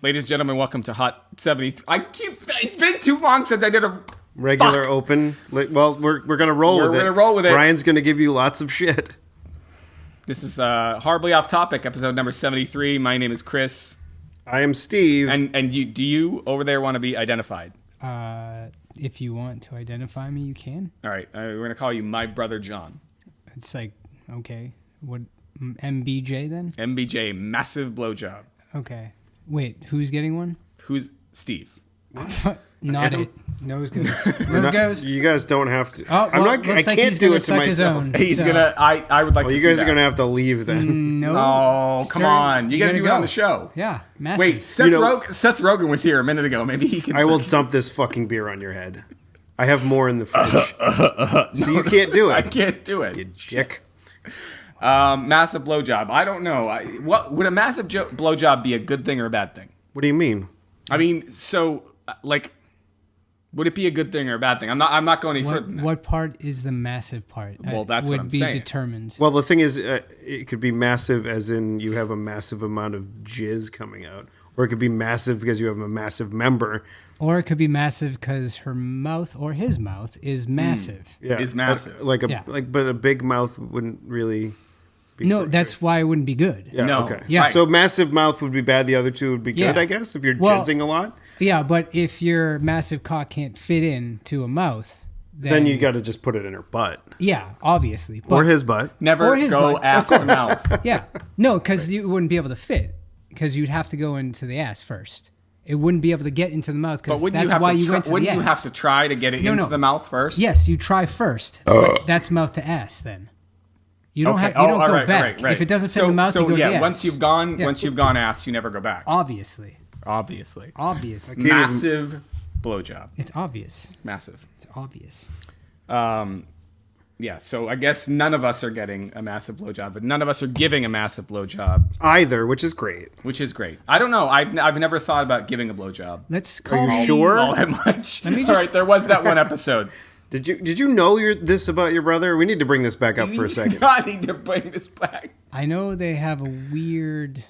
Ladies and gentlemen, welcome to Hot 73. It's been too long since I did a regular open. Well, we're gonna roll with it. We're gonna roll with it. Brian's gonna give you lots of shit. This is horribly off topic, episode number 73. My name is Chris. I am Steve. And do you over there want to be identified? If you want to identify me, you can. All right, we're gonna call you my brother John. It's like, okay, what, MBJ then? MBJ, massive blowjob. Okay. Wait, who's getting one? Who's Steve? Not it. Nose goes. You guys don't have to. Oh, well, I can't do it to myself. He's gonna. I would like. Well, to you guys see are gonna have to leave then. No. Oh, come on! You gotta do it on the show. Yeah, massive. Wait, Seth Rogen was here a minute ago. Maybe he can. I will dump this fucking beer on your head. I have more in the fridge, so you can't do it. I can't do it. You dick. Massive blowjob. I don't know. What would a massive blowjob be a good thing or a bad thing? What do you mean? I mean, so like, would it be a good thing or a bad thing? I'm not going any further than that. What part is the massive part? Well, that's what I'm saying. Would be determined. Well, the thing is, it could be massive as in you have a massive amount of jizz coming out, or it could be massive because you have a massive member. Or it could be massive because her mouth or his mouth is massive. Yeah, is massive. But a big mouth wouldn't really. No, that's why it wouldn't be good. Yeah, no. Okay. Yeah. So massive mouth would be bad. The other two would be good, I guess, if you're jizzing a lot. Yeah, but if your massive cock can't fit into a mouth, then you got to just put it in her butt. Yeah, obviously. Or his butt. Never go ass to mouth. Yeah. No, because you wouldn't be able to fit. Because you'd have to go into the ass first. It wouldn't be able to get into the mouth because that's why you went to the ass. Wouldn't you have to try to get it into the mouth first? Yes, you try first. But that's mouth to ass then. You don't go back. Right. If it doesn't fit in the mouth, you go to the ass. Once you've gone ass, you never go back. Obviously. Massive blowjob. It's obvious. Massive. It's obvious. Yeah, so I guess none of us are getting a massive blowjob, but none of us are giving a massive blowjob either, which is great. I don't know. I've never thought about giving a blowjob. Let's call. Are you sure? All that much. All right, there was that one episode. Did you know this about your brother? We need to bring this back up for a second. I need to bring this back. I know they have a weird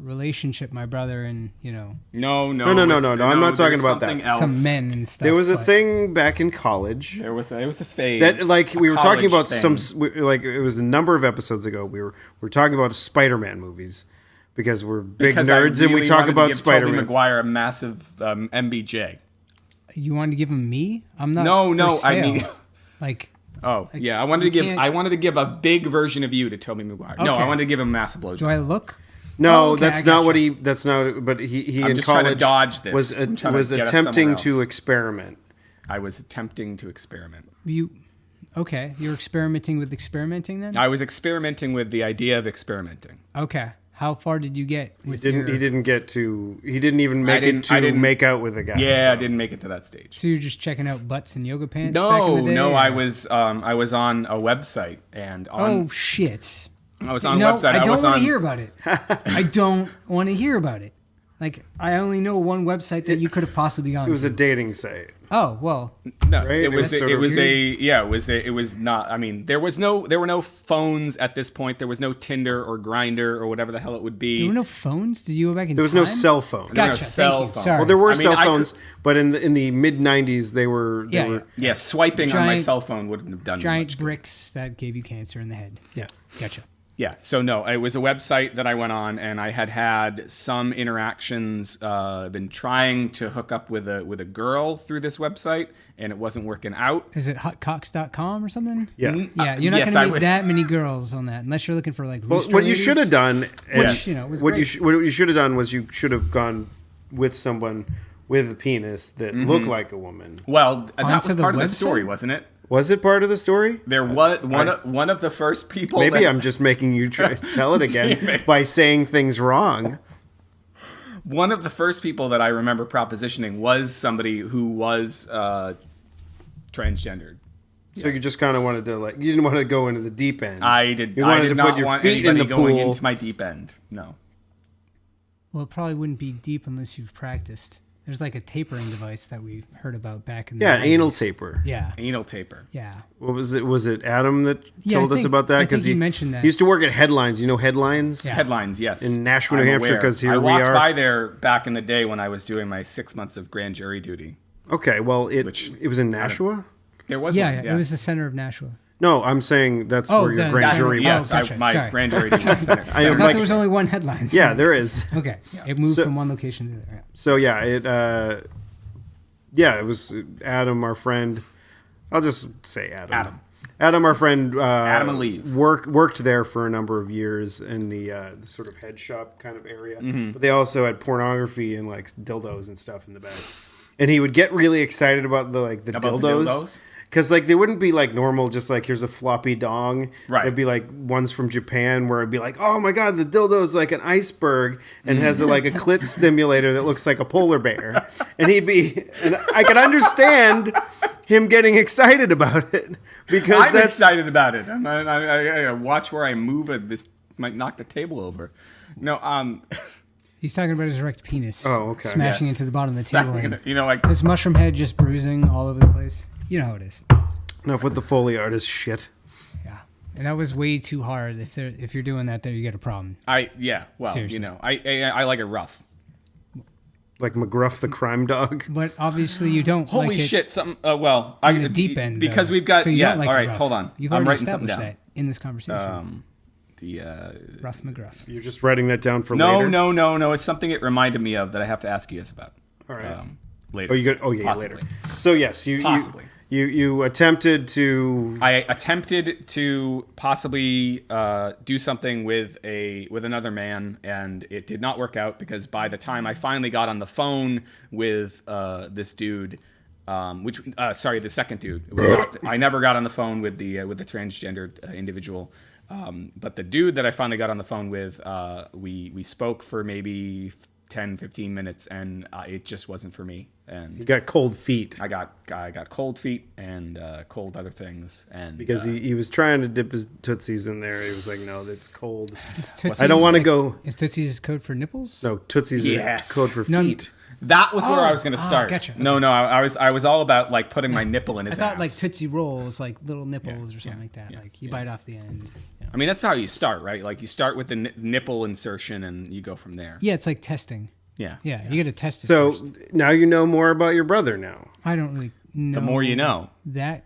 relationship, my brother and No. I'm not talking about that. Else. Some men and stuff. There was a thing back in college. There was a phase that we were talking about thing. it was a number of episodes ago. We were talking about Spider-Man movies because we're big nerds and we talk about Spider-Man. Tobey Maguire a massive MBJ. You wanted to give him me? I'm not. No. For sale. I mean, I wanted to give a big version of you to Tobey Maguire. Okay. No, I wanted to give him a massive blowjob. Do I look? No, that's not what he. That's not. But he I'm in just college trying to dodge this. was attempting to experiment. I was attempting to experiment. You're experimenting with experimenting then? I was experimenting with the idea of experimenting. Okay. How far did you get? He didn't even make out with a guy. Yeah, so. I didn't make it to that stage. So you're just checking out butts and yoga pants back in the day? No, I was on a website and on. Oh shit. I was on a website. I don't want to hear about it. I don't want to hear about it. I only know one website that you could have possibly gone to. It was a dating site. Oh, well. No, right? it was not. I mean, there were no phones at this point. There was no Tinder or Grindr or whatever the hell it would be. There were no phones? Did you go back in time? There was no cell phone. Gotcha. Thank you. Sorry. Well, there were cell phones, but in the mid '90s, they were. Swiping on my cell phone wouldn't have done giant much bricks that gave you cancer in the head. Yeah. Gotcha. Yeah, so no, it was a website that I went on, and I had some interactions. Been trying to hook up with a girl through this website, and it wasn't working out. Is it hotcocks.com or something? Yeah. Yeah, you're not going to meet that many girls on that, unless you're looking for rooster what you should have done, was what you should have done was you should have gone with someone with a penis that looked like a woman. Well, that was part of the story, wasn't it? Was it part of the story? There was one of the first people. Maybe I'm just making you tell it again by saying things wrong. One of the first people that I remember propositioning was somebody who was transgendered. So you just kind of wanted to you didn't want to go into the deep end. I did. You wanted I did to not put your want feet in the going pool into my deep end. No. Well, it probably wouldn't be deep unless you've practiced. There's like a tapering device that we heard about back in the an 90s. anal taper. Yeah. Anal taper. Yeah. What was it? Was it Adam that Yeah, told I us think- about that? I think Because he mentioned that. He used to work at Headlines. You know Headlines? Yeah. Headlines, yes. In Nashua, New I'm Hampshire, aware. 'cause here I we walked are. by there back in the day when I was doing my 6 months of grand jury duty. Okay, well, it was in I don't- Nashua? There was Yeah, one. it was the center of Nashua. No, I'm saying that's Oh, where your the- grand that- jury yeah. was. Yes, gotcha. my Sorry. grand jury duty was center. I I'm thought like- there was only one headline. Yeah, there is. Okay. It moved So- from one location to the other. So yeah, it was Adam, our friend. I'll just say Adam. Adam, our friend. Adam and Leave. Worked there for a number of years in the sort of head shop kind of area. But they also had pornography and like dildos and stuff in the back. And he would get really excited about the About the dildos. dildos? Because like they wouldn't be like normal, just like here's a floppy dong. Right. It'd be like ones from Japan where it'd be like, oh my god, the dildo's like an iceberg and has like a clit stimulator that looks like a polar bear. And I could understand him getting excited about it because I'm that's excited about it. I watch where I move. This might knock the table over. No, He's talking about his erect penis. Oh, okay. Smashing Yes. into the bottom of the table. and you know, like this mushroom head just bruising all over the place. You know how it is. enough with the Foley artist shit. Yeah. And that was way too hard. If you're doing that, then you get a problem. well, Seriously. you know, I like it rough. Like McGruff the crime dog. But obviously you don't Holy like it shit! Something. in the deep end. because though. we've got. So you don't like all it right, rough. hold on. You've I'm already writing something established down. that in this conversation. Rough McGruff. You're just writing that down for No, later? no. It's something it reminded me of that I have to ask you guys about. All right. Later. Oh, you got. Oh, yeah, Possibly. later. So yes, Possibly. You attempted to. I attempted to possibly do something with another man, and it did not work out because by the time I finally got on the phone with this dude, the second dude, I never got on the phone with the transgendered individual, but the dude that I finally got on the phone with, we spoke for maybe 10, 15 minutes, and it just wasn't for me. And You got cold feet I got cold feet and cold other things, and because he was trying to dip his tootsies in there. He was like, "No, that's cold. Is Tootsie's I don't want to like- go." Is Tootsie's code for nipples? No, tootsies Yes. are code for No, feet. that was where Oh, I was going to start. gotcha. No, I was all about like putting my nipple in I his thought ass. like Tootsie Rolls, like little nipples Yeah, or something yeah, like that. yeah, Like you yeah. bite off the end. You know. I mean, that's how you start, right? Like you start with the nipple insertion and you go from there. Yeah, it's like testing. Yeah. Yeah, you got to test it So first. now you know more about your brother. Now, I don't really know. The more you know. That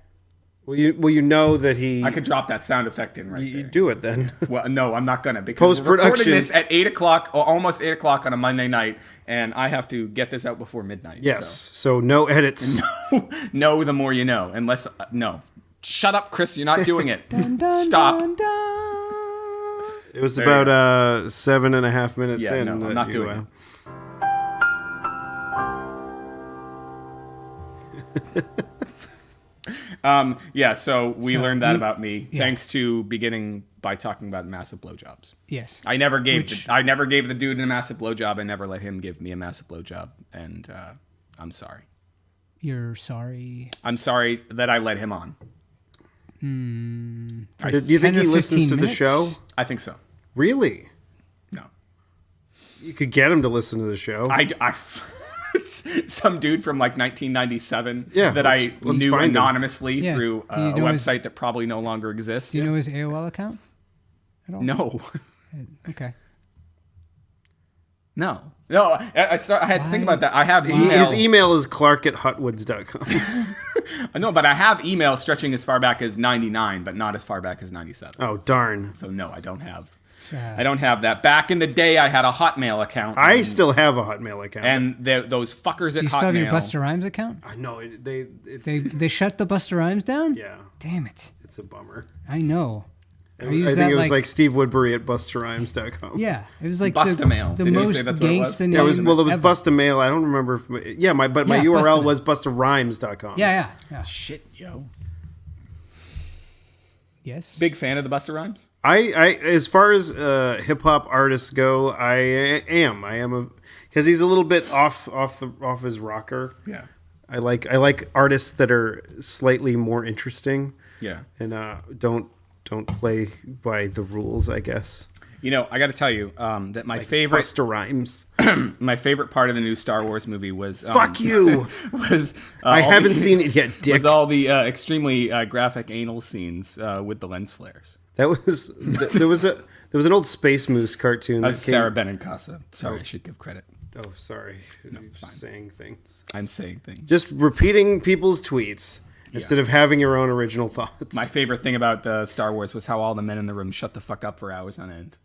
well, you know that he. I could drop that sound effect in right you there. do it then. Well, no, I'm not gonna because we're Post-production. recording this at 8:00 or almost 8:00 on a Monday night, and I have to get this out before midnight. Yes. So no edits. So. No, the more you know. Unless no, shut up, Chris. You're not doing it. Dun, dun, Stop. dun, dun. It was There you about 7.5 minutes Yeah, in. no, I'm that not you, doing it. So we learned that about me thanks to beginning by talking about massive blowjobs. Yes. I never gave the dude a massive blowjob. I never let him give me a massive blowjob, and I'm sorry. You're sorry. I'm sorry that I led him on. Do you think 10 or he listens 15 to the minutes? show? I think so. Really? No, You could get him to listen to the show. I some dude from like 1997 Yeah, that let's I knew find him. anonymously Yeah. through Do you a know his- website that probably no longer exists. Do you know his AOL account? At all? No. Okay. No. I had to think about that. I have email. His email is clark@hutwoods.com. No, but I have email stretching as far back as 99, but not as far back as 97. Oh, darn. So no, I don't have. Sad. I don't have that. Back in the day, I had a Hotmail account. I still have a Hotmail account. and those fuckers at Do you Hotmail. still have your Busta Rhymes account? I know They shut the Busta Rhymes down? yeah, Damn it. it's a bummer. I know. I used think that, it was like Steve Woodbury at bustarhymes.com. Yeah, it was like Busta-mail. the Did you say most that's what it was? gangsta Yeah, name it was ever. Busta Mail. I don't remember if my Yeah, URL Busta-mail. was bustarhymes.com. Yeah. Shit, yo. Yes. Big fan of the Busta Rhymes. I as far as hip hop artists go, I am because he's a little bit off his rocker. Yeah. I like artists that are slightly more interesting Yeah. and don't play by the rules, I guess. You know, I got to tell you that my favorite Busta Rhymes. my favorite part of the new Star Wars movie was Fuck you. was I haven't seen it yet, Dick. Was all the extremely graphic anal scenes with the lens flares. That was there was an old Space Moose cartoon. That's Sarah Benincasa. Sorry, I should give credit. Oh, sorry. No, it's fine. Saying things. I'm saying things. Just repeating people's tweets instead of having your own original thoughts. My favorite thing about the Star Wars was how all the men in the room shut the fuck up for hours on end.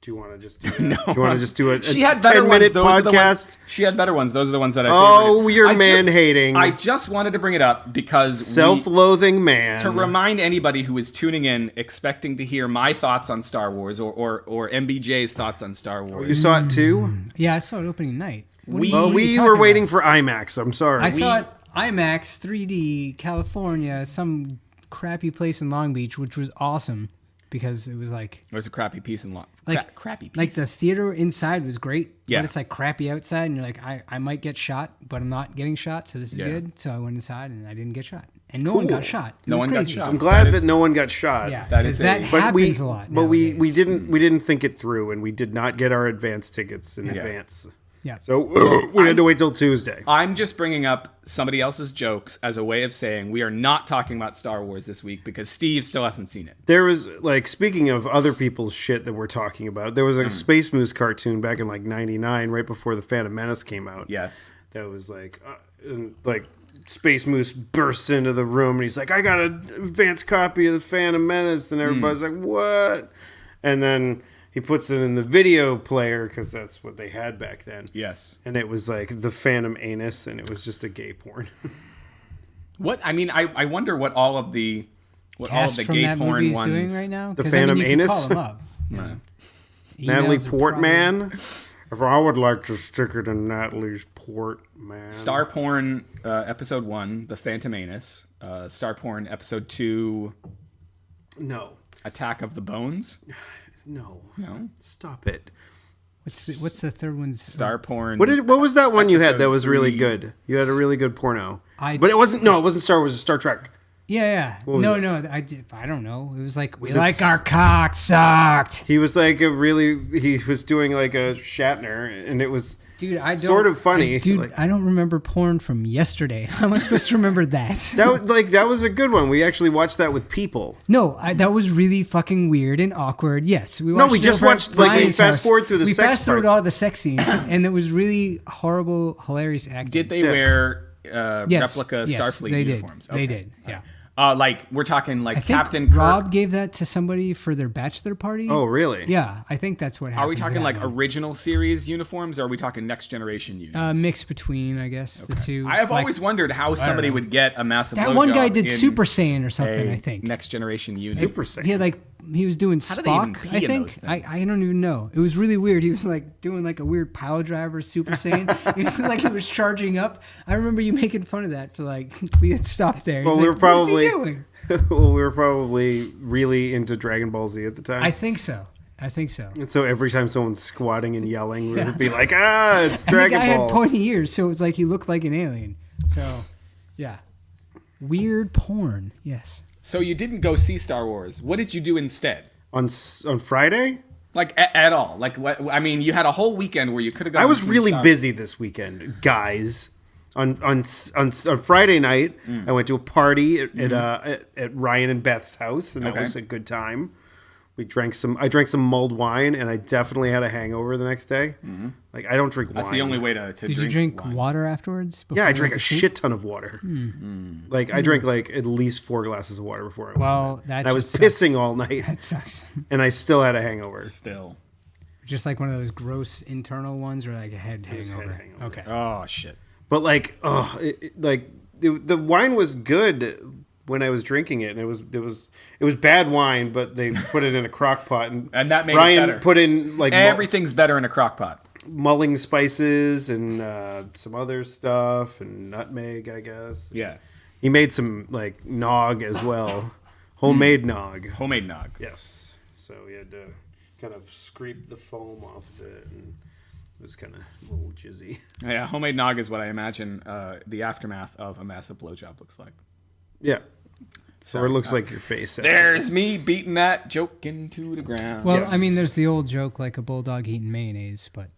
Do you want to just do that? No. Do you want to just do a She had better 10-minute ones. podcast? She had better ones. Those are the ones that I Oh, you're man-hating. I just wanted to bring it up because self-loathing man. To remind anybody who is tuning in expecting to hear my thoughts on Star Wars or MBJ's thoughts on Star Wars. You saw it too? Yeah, I saw it opening night. We were waiting for IMAX. I'm sorry. I saw it IMAX 3D California, some crappy place in Long Beach, which was awesome because it was like it was a crappy piece in Long crappy piece. Like the theater inside was great, yeah. But it's like crappy outside, and you're like, I might get shot, but I'm not getting shot, so this is good. So I went inside and I didn't get shot, and no one got shot. No one got shot. I'm glad that no one got shot. Yeah, that happens a lot. But we didn't think it through, and we did not get our advance tickets in advance. Yeah. So we had to wait till Tuesday. I'm just bringing up somebody else's jokes as a way of saying we are not talking about Star Wars this week because Steve still hasn't seen it. There was, like, speaking of other people's shit that we're talking about, there was a Space Moose cartoon back in, like, 99, right before The Phantom Menace came out. Yes. That was, like Space Moose bursts into the room, and he's like, I got an advanced copy of The Phantom Menace, and everybody's like, what? And then he puts it in the video player because that's what they had back then. Yes. And it was like the Phantom Anus, and it was just a gay porn. What? I mean, I wonder what all of the gay porn ones doing right now. The Phantom Anus. Right. Natalie Portman. If I would like to stick it in Natalie's Portman. Star Porn episode 1, The Phantom Anus. Star Porn episode 2. No. Attack of the Bones. No. No. Stop it. What's the third one's? Star Porn. What was that one you had that was really good? You had a really good porno. But it wasn't Star Wars, it was Star Trek. Yeah. No, I don't know. It was like we like our cock sucked. He was like he was doing like a Shatner, and it was sort of funny. I don't remember porn from yesterday. How am I supposed to remember that? That was a good one. We actually watched that with people. No, that was really fucking weird and awkward. Yes, we just watched we fast forward through the sex parts. We fast forward all the sex scenes, and it was really horrible, hilarious acting. Did they wear replica Starfleet uniforms? They did. Yeah. Like we're talking like I think Captain Kirk. Rob gave that to somebody for their bachelor party. Oh, really? Yeah, I think that's what happened. Are we talking like original series uniforms, or are we talking next generation uniforms? Mix between, I guess, the two. I have always wondered how somebody would get a massive. That one guy did Super Saiyan or something. I think next generation uniform. Super Saiyan. He had he was doing Spock. I think I don't even know. It was really weird. He was like doing like a weird pile driver Super Saiyan. It was like he was charging up. I remember you making fun of that for like we had stopped there. Well, we were probably doing? Well, we were probably really into Dragon Ball Z at the time. I think so. And so every time someone's squatting and yelling, we would be like, it's Dragon Ball. The guy had pointy ears, so it was like he looked like an alien. So, yeah. Weird porn, yes. So you didn't go see Star Wars. What did you do instead? On Friday? Like, at all? Like, what? I mean, you had a whole weekend where you could have gone. I was really busy this weekend, guys. On Friday night, I went to a party at Ryan and Beth's house, and that was a good time. I drank some mulled wine, and I definitely had a hangover the next day. Mm-hmm. Like, I don't drink wine. That's the only way to drink. Did you drink wine. Water afterwards? Yeah, I drank a shit ton of water. Like, I drank like at least 4 glasses of water before I went. Well, that I was pissing all night. That sucks. And I still had a hangover. Still. Just like one of those gross internal ones, or like a head hangover. Okay. Oh shit. But like, the wine was good when I was drinking it, and it was bad wine, but they put it in a crock pot, and that made Ryan it better. Put in like everything's better in a crock pot. Mulling spices and some other stuff and nutmeg, I guess. Yeah, he made some like nog as well, homemade nog. Homemade nog. Yes. So we had to kind of scrape the foam off of it, and it was kind of a little jizzy. Yeah, homemade nog is what I imagine the aftermath of a massive blowjob looks like. Yeah. So it looks like your face. There's me beating that joke into the ground. Well, Yes. I mean, there's the old joke like a bulldog eating mayonnaise, but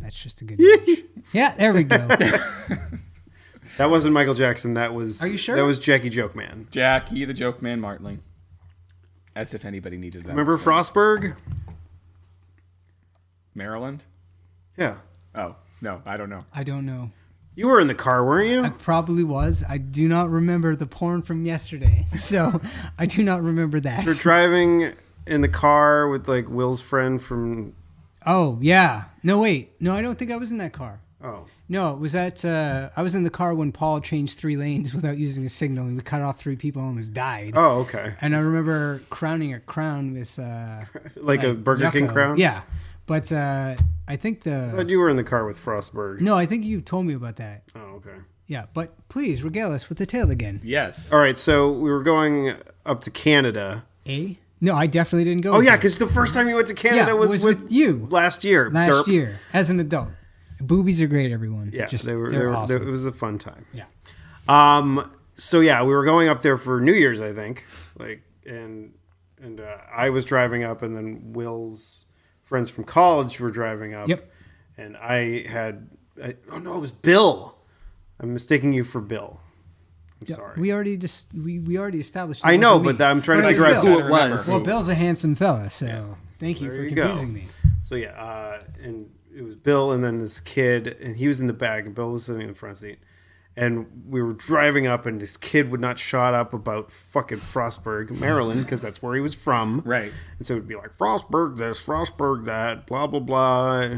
that's just a good image. Yeah, there we go. That wasn't Michael Jackson. That was. Are you sure? That was Jackie Joke Man. Jackie the Joke Man Martling. As if anybody needed that. Remember experience. Frostburg? Maryland? Yeah. Oh, no, I don't know. I don't know. You were in the car, weren't I you? probably was. I do not remember the porn from yesterday, so I do not remember that. You're driving in the car with like Will's friend from. Oh, yeah. No, wait. No, I don't think I was in that car. Oh. No, it was at, I was in the car when Paul changed 3 lanes without using a signal, and we cut off 3 people and almost died. Oh, okay. And I remember crowning a crown with... Like a Burger King Yucco. crown? Yeah. But I think I thought you were in the car with Frostburg. No, I think you told me about that. Oh, okay. Yeah, but please regale us with the tale again. Yes. All right, so we were going up to Canada. No, I definitely didn't go. Oh, with yeah, you. because the first time you went to Canada Yeah, was with you. last year. Last Derp. year, as an adult. Boobies are great, everyone. Yeah, Just, they were awesome. it was a fun time. Yeah. So yeah, we were going up there for New Year's, I think. Like, and I was driving up, and then Will's friends from college were driving up. Yep. And oh no, it was Bill. I'm mistaking you for Bill. I'm Yeah, sorry. we already established. That I know, wasn't but me. I'm trying to But figure was out Bill. who it was. Well, Bill's a handsome fella, so thank you there for you go. confusing me. So yeah, and it was Bill, and then this kid, and he was in the back, and Bill was sitting in the front seat. And we were driving up, and this kid would not shut up about fucking Frostburg, Maryland, because that's where he was from. Right. And so it would be like, Frostburg this, Frostburg that, blah, blah, blah.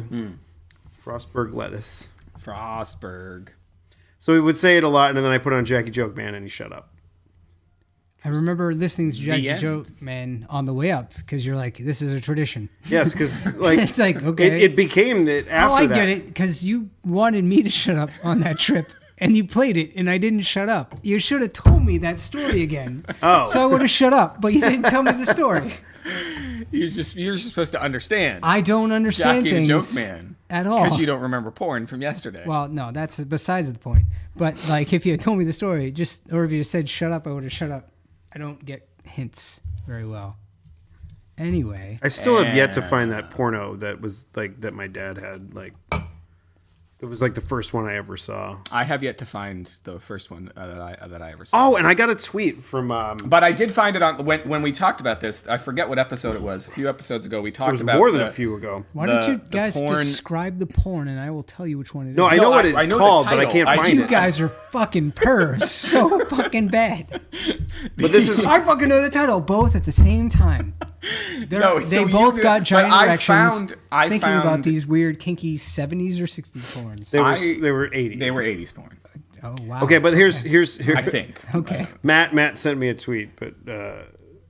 Frostburg lettuce. Frostburg. So he would say it a lot, and then I put on Jackie Joke Man, and he shut up. I remember listening to Jackie end. Joke Man on the way up because you're like, this is a tradition. Yes, because like, It's like, okay. it became that after Oh, I that. get it, because you wanted me to shut up on that trip, and you played it, and I didn't shut up. You should have told me that story again. Oh. So I would have shut up, but you didn't tell me the story. You're just supposed to understand. I don't understand Jackie things the Joke Man. at all. Because you don't remember porn from yesterday. Well, no, that's besides the point. But like, if you had told me the story, or if you said shut up, I would have shut up. I don't get hints very well. Anyway, I still have yet to find that porno that was like that my dad had. Like, it was like the first one I ever saw. I have yet to find the first one that I ever saw. Oh, and I got a tweet from. But I did find it on when we talked about this. I forget what episode it was. A few episodes ago, we it talked was about more than a few ago. why don't you the guys porn- describe the porn, and I will tell you which one it is. No, I No, know what I it's know the called, but I title. can't I- find You it. guys are fucking pervs. So fucking bad. But this is I fucking know the title both at the same time. No, They so both you- got giant but erections. I thinking about found- these weird, kinky 70s or 60s porns. they I- were 80s. They were 80s porn. Oh, wow. Okay, but here's I think. Okay. Matt sent me a tweet, but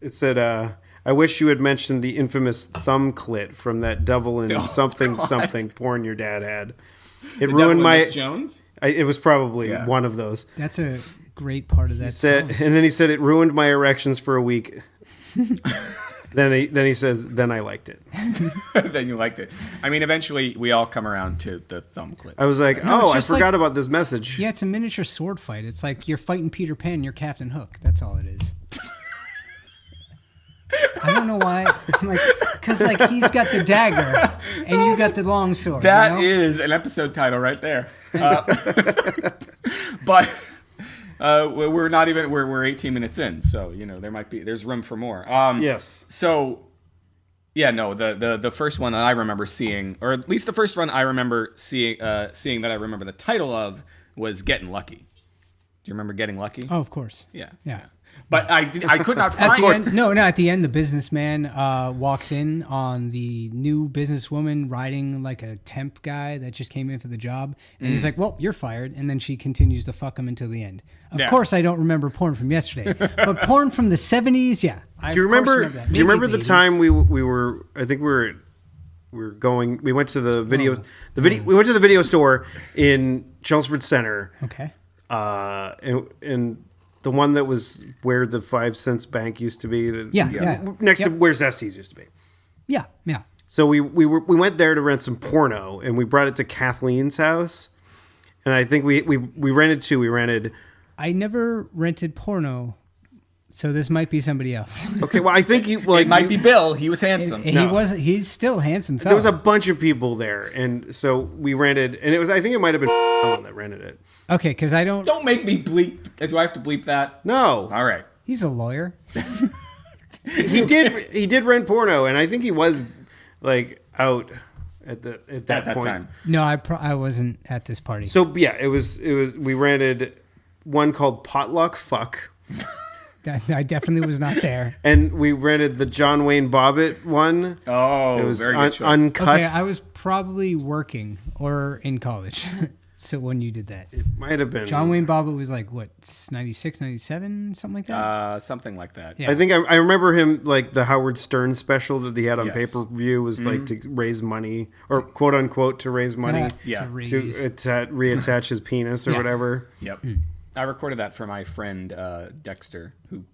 it said, "I wish you had mentioned the infamous thumb clit from that Devil in something porn your dad had. It ruined my. Miss Jones. It was probably Yeah. one of those. That's a great part of that Said, song. and then he said it ruined my erections for a week. Then he says, then I liked it. Then you liked it. I mean, eventually we all come around to the thumb clip. I was like, No, it's oh, I just forgot like- about this message. Yeah, it's a miniature sword fight. It's like you're fighting Peter Pan and you're Captain Hook. That's all it is. I don't know why. Because he's got the dagger and you got the long sword. That you know? is an episode title right there. But we're not even we're 18 minutes in, so there's room for more. Yes. So yeah, no, the first one that I remember seeing, or at least the first one I remember seeing that I remember the title of was Getting Lucky. Do you remember Getting Lucky? Oh, of course. Yeah. Yeah. But I could not At find the end, no, at the end, the businessman walks in on the new businesswoman riding like a temp guy that just came in for the job. And he's like, well, you're fired. And then she continues to fuck him until the end. Of course, I don't remember porn from yesterday. But porn from the 70s, yeah. Do you remember? that. Do you Maybe remember the 80s. time we were? I think we were going. We went to the video. We went to the video store in Chelmsford Center. Okay. And the one that was where the 5 cents bank used to be. Yeah. Next to Yep. where Zesties used to be. Yeah. So we went there to rent some porno, and we brought it to Kathleen's house. And I think we rented two. We rented. I never rented porno So this might be somebody else. Okay, well, I think you like it might be Bill. He was handsome. And he's still a handsome fella. there was a bunch of people there, and so we rented, and I think it might have been that rented it. Okay, because I don't. Don't make me bleep. Do I have to bleep that? No, All right. He's a lawyer. he did rent porno, and I think he was like out at that point. time. No, I wasn't at this party. So yeah, it was we rented one called Potluck Fuck. I definitely was not there. And we rented the John Wayne Bobbitt one. Oh, it was very good choice. uncut. Okay, I was probably working or in college. So when you did that. It might have been. John Wayne Bobbitt was like, what, 96, 97, something like that? Something like that. Yeah. I think I remember him, like the Howard Stern special that he had on Yes. pay-per-view was like to raise money, or quote unquote to raise money, Yeah. To raise. to reattach his penis or Yeah. whatever. Yep. I recorded that for my friend Dexter, who,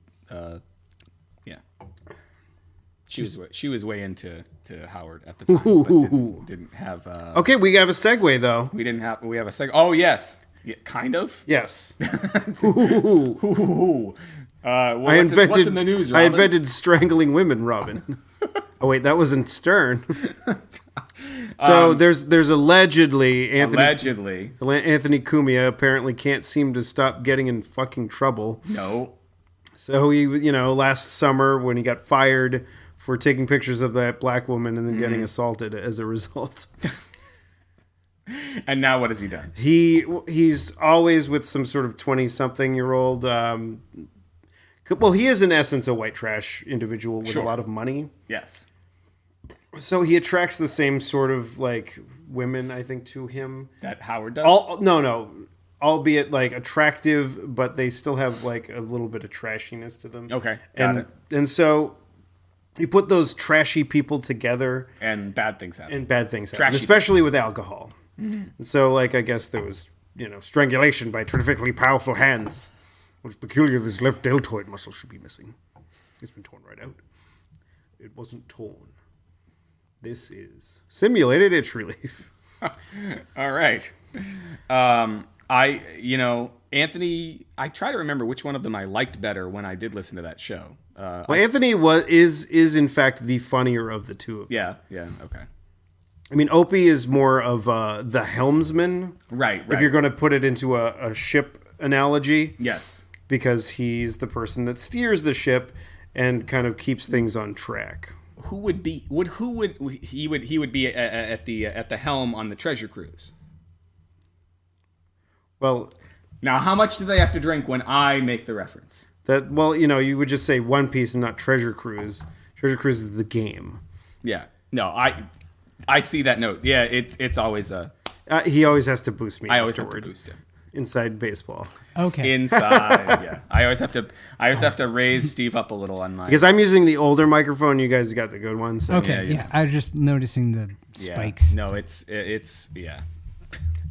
she was way into Howard at the time, but didn't have. Okay, we have a segue though. We have a second. Oh yes, yeah, kind of. Yes. What's in the news, I Robin? invented strangling women, Robin. Oh wait, that wasn't Stern. So there's allegedly Anthony Cumia apparently can't seem to stop getting in fucking trouble. No. So he, last summer when he got fired for taking pictures of that black woman and then getting assaulted as a result. And now what has he done? He's always with some sort of 20-something-year-old. Well, he is in essence a white trash individual with a lot of money. Yes. So he attracts the same sort of like women, I think, to him. That Howard does? No. Albeit like attractive, but they still have like a little bit of trashiness to them. Okay, got it. And so you put those trashy people together, And bad things happen. happen, especially with alcohol. And so, like, I guess there was, strangulation by terrifically powerful hands. What's peculiar, this left deltoid muscle should be missing. It's been torn right out. It wasn't torn. This is simulated itch relief. All right. Anthony, I try to remember which one of them I liked better when I did listen to that show. Anthony is in fact the funnier of the two of them. Yeah, okay. I mean, Opie is more of the helmsman. Right. If you're going to put it into a ship analogy. Yes. Because he's the person that steers the ship and kind of keeps things on track. He would be at the helm on the treasure cruise. Well, now how much do they have to drink when I make the reference? You would just say One Piece and not Treasure Cruise. Treasure Cruise is the game. Yeah. No, I see that note. Yeah, it's always a. He always has to boost me. I always have afterward. to boost him. Inside baseball. Okay. Inside, yeah. I always have to raise Steve up a little on my. Because I'm using the older microphone. You guys got the good one. So. Okay, yeah. I was just noticing the Yeah. spikes. No, it's yeah.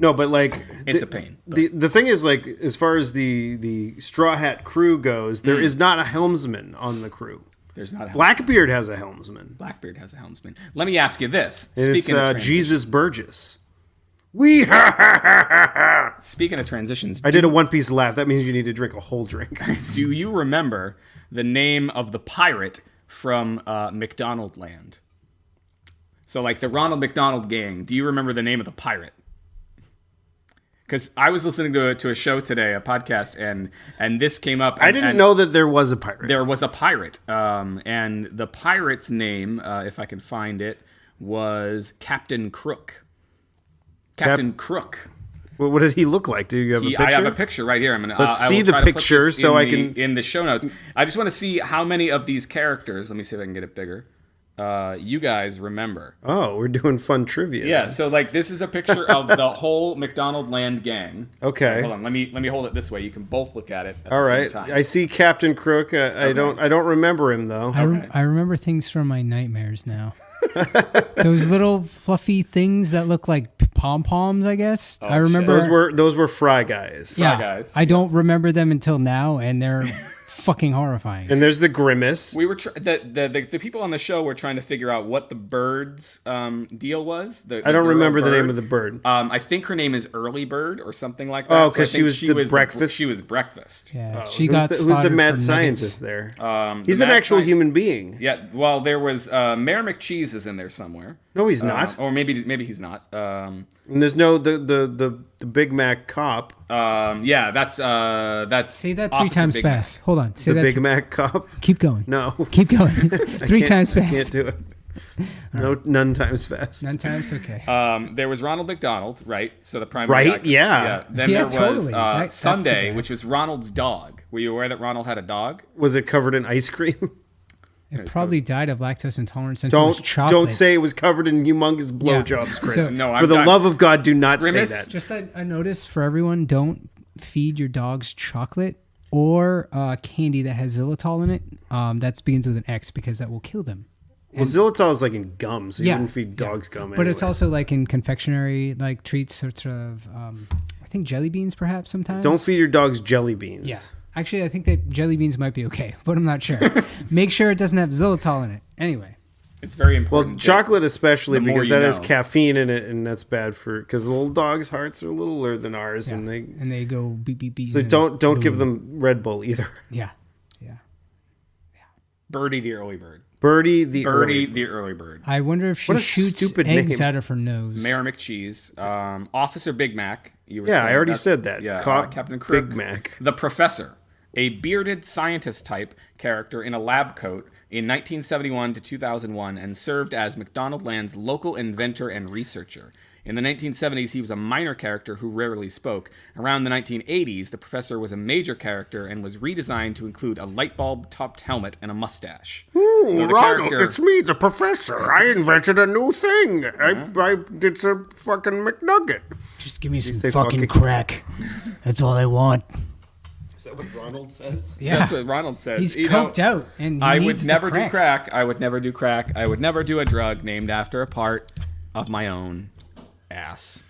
No, but like It's a pain. The thing is, like, as far as the Straw Hat crew goes, there is not a helmsman on the crew. There's not a Blackbeard has a helmsman. Blackbeard has a helmsman. Let me ask you this. And Speaking of it's Jesus Burgess. Speaking of transitions, I did a One Piece laugh. That means you need to drink a whole drink. do you remember the name of the pirate from McDonald Land? So, like the Ronald McDonald Gang. Do you remember the name of the pirate? Because I was listening to a show today, a podcast, and this came up. I didn't know that there was a pirate. There was a pirate, and the pirate's name, if I can find it, was Captain Crook. Captain Crook. Well, what did he look like? Do you have a picture? I have a picture right here. Let's see the picture so I can in the show notes. I just want to see how many of these characters. Let me see if I can get it bigger. You guys remember? Oh, we're doing fun trivia. Yeah. So like this is a picture of the whole McDonald Land gang. Okay. Hold on. Let me hold it this way. You can both look at it. All right. I see Captain Crook. I don't remember him though. I remember things from my nightmares now. Those little fluffy things that look like pom-poms, I guess. I remember those were Fry Guys. Yeah, Guys. I don't remember them until now, and they're fucking horrifying. And there's the grimace. We were the people on the show were trying to figure out what the bird's deal was. I don't remember the name of the bird. I think her name is Early Bird or something like that. Oh, because she was breakfast. She was breakfast. Yeah, Oh, she got who's the mad for scientist nuggets. there? He's an actual human being. Yeah. Well, there was Mayor McCheese is in there somewhere. No, he's not. Or maybe he's not. And there's no the Big Mac cop. Yeah, that's Say that Officer three times Big fast. Mac. Hold on. Say The that. Big Mac cop. Keep going. No. Keep going. Three times I fast. can't do it. No, none times fast. None times. Okay. There was Ronald McDonald, right? So the primary Right? actor. Yeah. Then Yeah, there was totally. That's the Sunday, guy. which was Ronald's dog. Were you aware that Ronald had a dog? Was it covered in ice cream? It probably died of lactose intolerance and was chocolate. Don't say it was covered in humongous blowjobs, Chris. So- No, For the love of God, do not Grimace? say that. Just a notice for everyone: don't feed your dogs chocolate or candy that has xylitol in it. That begins with an X because that will kill them. Well, xylitol is like in gum, so you Yeah, wouldn't feed yeah. dogs gum. But it's anyway. also like in confectionery, like treats, sorts of. I think jelly beans, perhaps sometimes. Don't feed your dogs jelly beans. Yeah. Actually, I think that jelly beans might be okay, but I'm not sure. Make sure it doesn't have xylitol in it. Anyway. It's very Well, important. chocolate especially the more because you that has know. caffeine in it, and that's bad for because little dogs' hearts are littler than ours, and they go beep beep beep. so and don't give boom. them Red Bull either. Yeah. Birdie the early bird. Birdie the Birdie early. the early bird. I wonder if she What a shoots stupid eggs name. out of her nose. Mayor McCheese. Officer Big Mac. You were Yeah, saying I already that's- said that. Yeah, Cop Captain Crook. Big Mac. The Professor. A bearded scientist type character in a lab coat in 1971 to 2001 and served as McDonald Land's local inventor and researcher. In the 1970s, he was a minor character who rarely spoke. Around the 1980s, the Professor was a major character and was redesigned to include a light bulb-topped helmet and a mustache. Ooh, the Ronald, character- it's me, the professor. I invented a new thing. I did some fucking McNugget. Just give me some say fucking fucking crack. That's all I want. Is that what Ronald says? Yeah. That's what Ronald says. He's You know, coked out. And he I would needs the never do crack. I would never do crack. I would never do a drug named after a part of my own ass.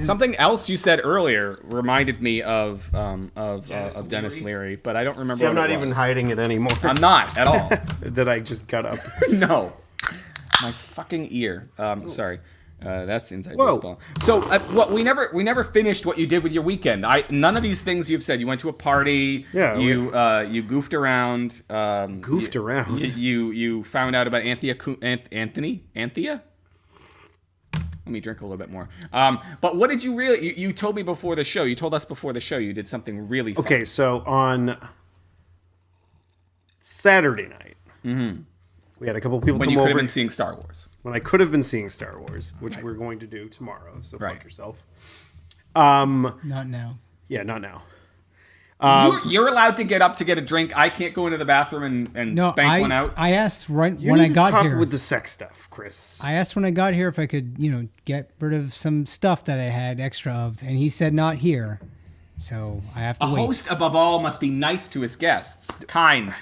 Something else you said earlier reminded me of Dennis Leary, but I don't remember. See, I'm what not it even was. hiding it anymore. I'm not at all. that I just got up. No, my fucking ear. Sorry. That's inside Whoa. baseball. So, we never finished what you did with your weekend. None of these things you've said. You went to a party. Yeah, You goofed around. Goofed around? You found out about Anthea. Let me drink a little bit more. But what did you really? You told me before the show. You told us before the show you did something really fun. Okay, so on Saturday night, we had a couple people When come you could over. have been seeing Star Wars. When I could have been seeing Star Wars, which we're going to do tomorrow. So Right. fuck yourself. Not now. Yeah, not now. You're allowed to get up to get a drink. I can't go into the bathroom and No, spank one out. I asked right You when need I to got stop here. with the sex stuff, Chris. I asked when I got here if I could, get rid of some stuff that I had extra of, and he said not here. So I have to A wait. host, above all, must be nice to his guests. Kind.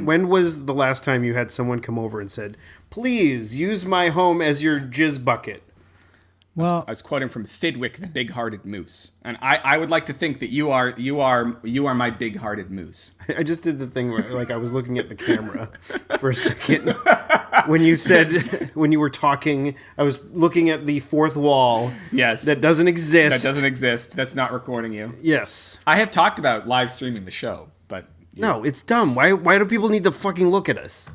When was the last time you had someone come over and said, "Please use my home as your jizz bucket"? Well, I was quoting from Thidwick, the big-hearted moose, and I would like to think that you are my big-hearted moose. I just did the thing where, like, I was looking at the camera for a second. When you were talking, I was looking at the fourth wall. Yes, That doesn't exist. that doesn't exist. That's not recording you. Yes. I have talked about live streaming the show, but No, it's dumb. Why do people need to fucking look at us?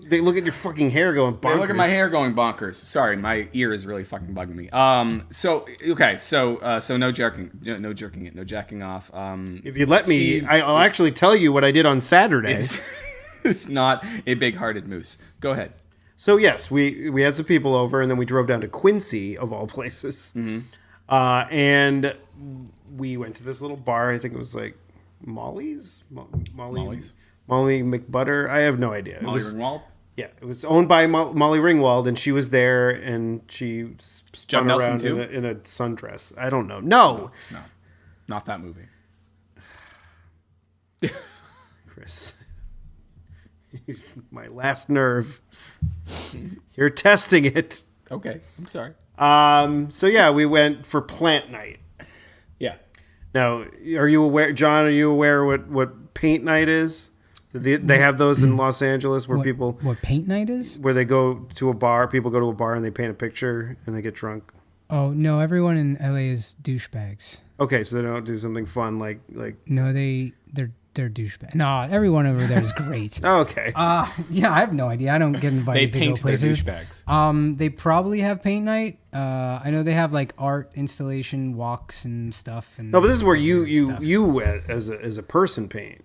They look at your fucking hair going bonkers. Hey, look at my hair going bonkers. Sorry, my ear is really fucking bugging me. So no jerking it, no jacking off. If you let me, Steve- I'll actually tell you what I did on Saturday. It's not a big-hearted moose. Go ahead. So yes, we had some people over, and then we drove down to Quincy, of all places. And we went to this little bar. I think it was like Molly's. Molly's. Molly McButter. I have no idea. Molly Ringwald? Yeah, it was owned by Molly Ringwald, and she was there, and she spun Nelson around too? in a sundress. I don't know. No, No, not that movie. Chris. My last nerve. You're testing it. Okay, I'm sorry. So yeah, we went for plant night. Yeah. Now, are you aware, John? Are you aware what paint night is? They have those in Los Angeles where people... What paint night is? Where they go to a bar. People go to a bar and they paint a picture and they get drunk. Oh, no. Everyone in LA is douchebags. Okay, so they don't do something fun like... No, they're douchebags. No, everyone over there is great. Okay. Yeah, I have no idea. I don't get invited to go places. They paint their douchebags. They probably have paint night. I know they have like art installation walks and stuff. And no, but this is where you as a person paint.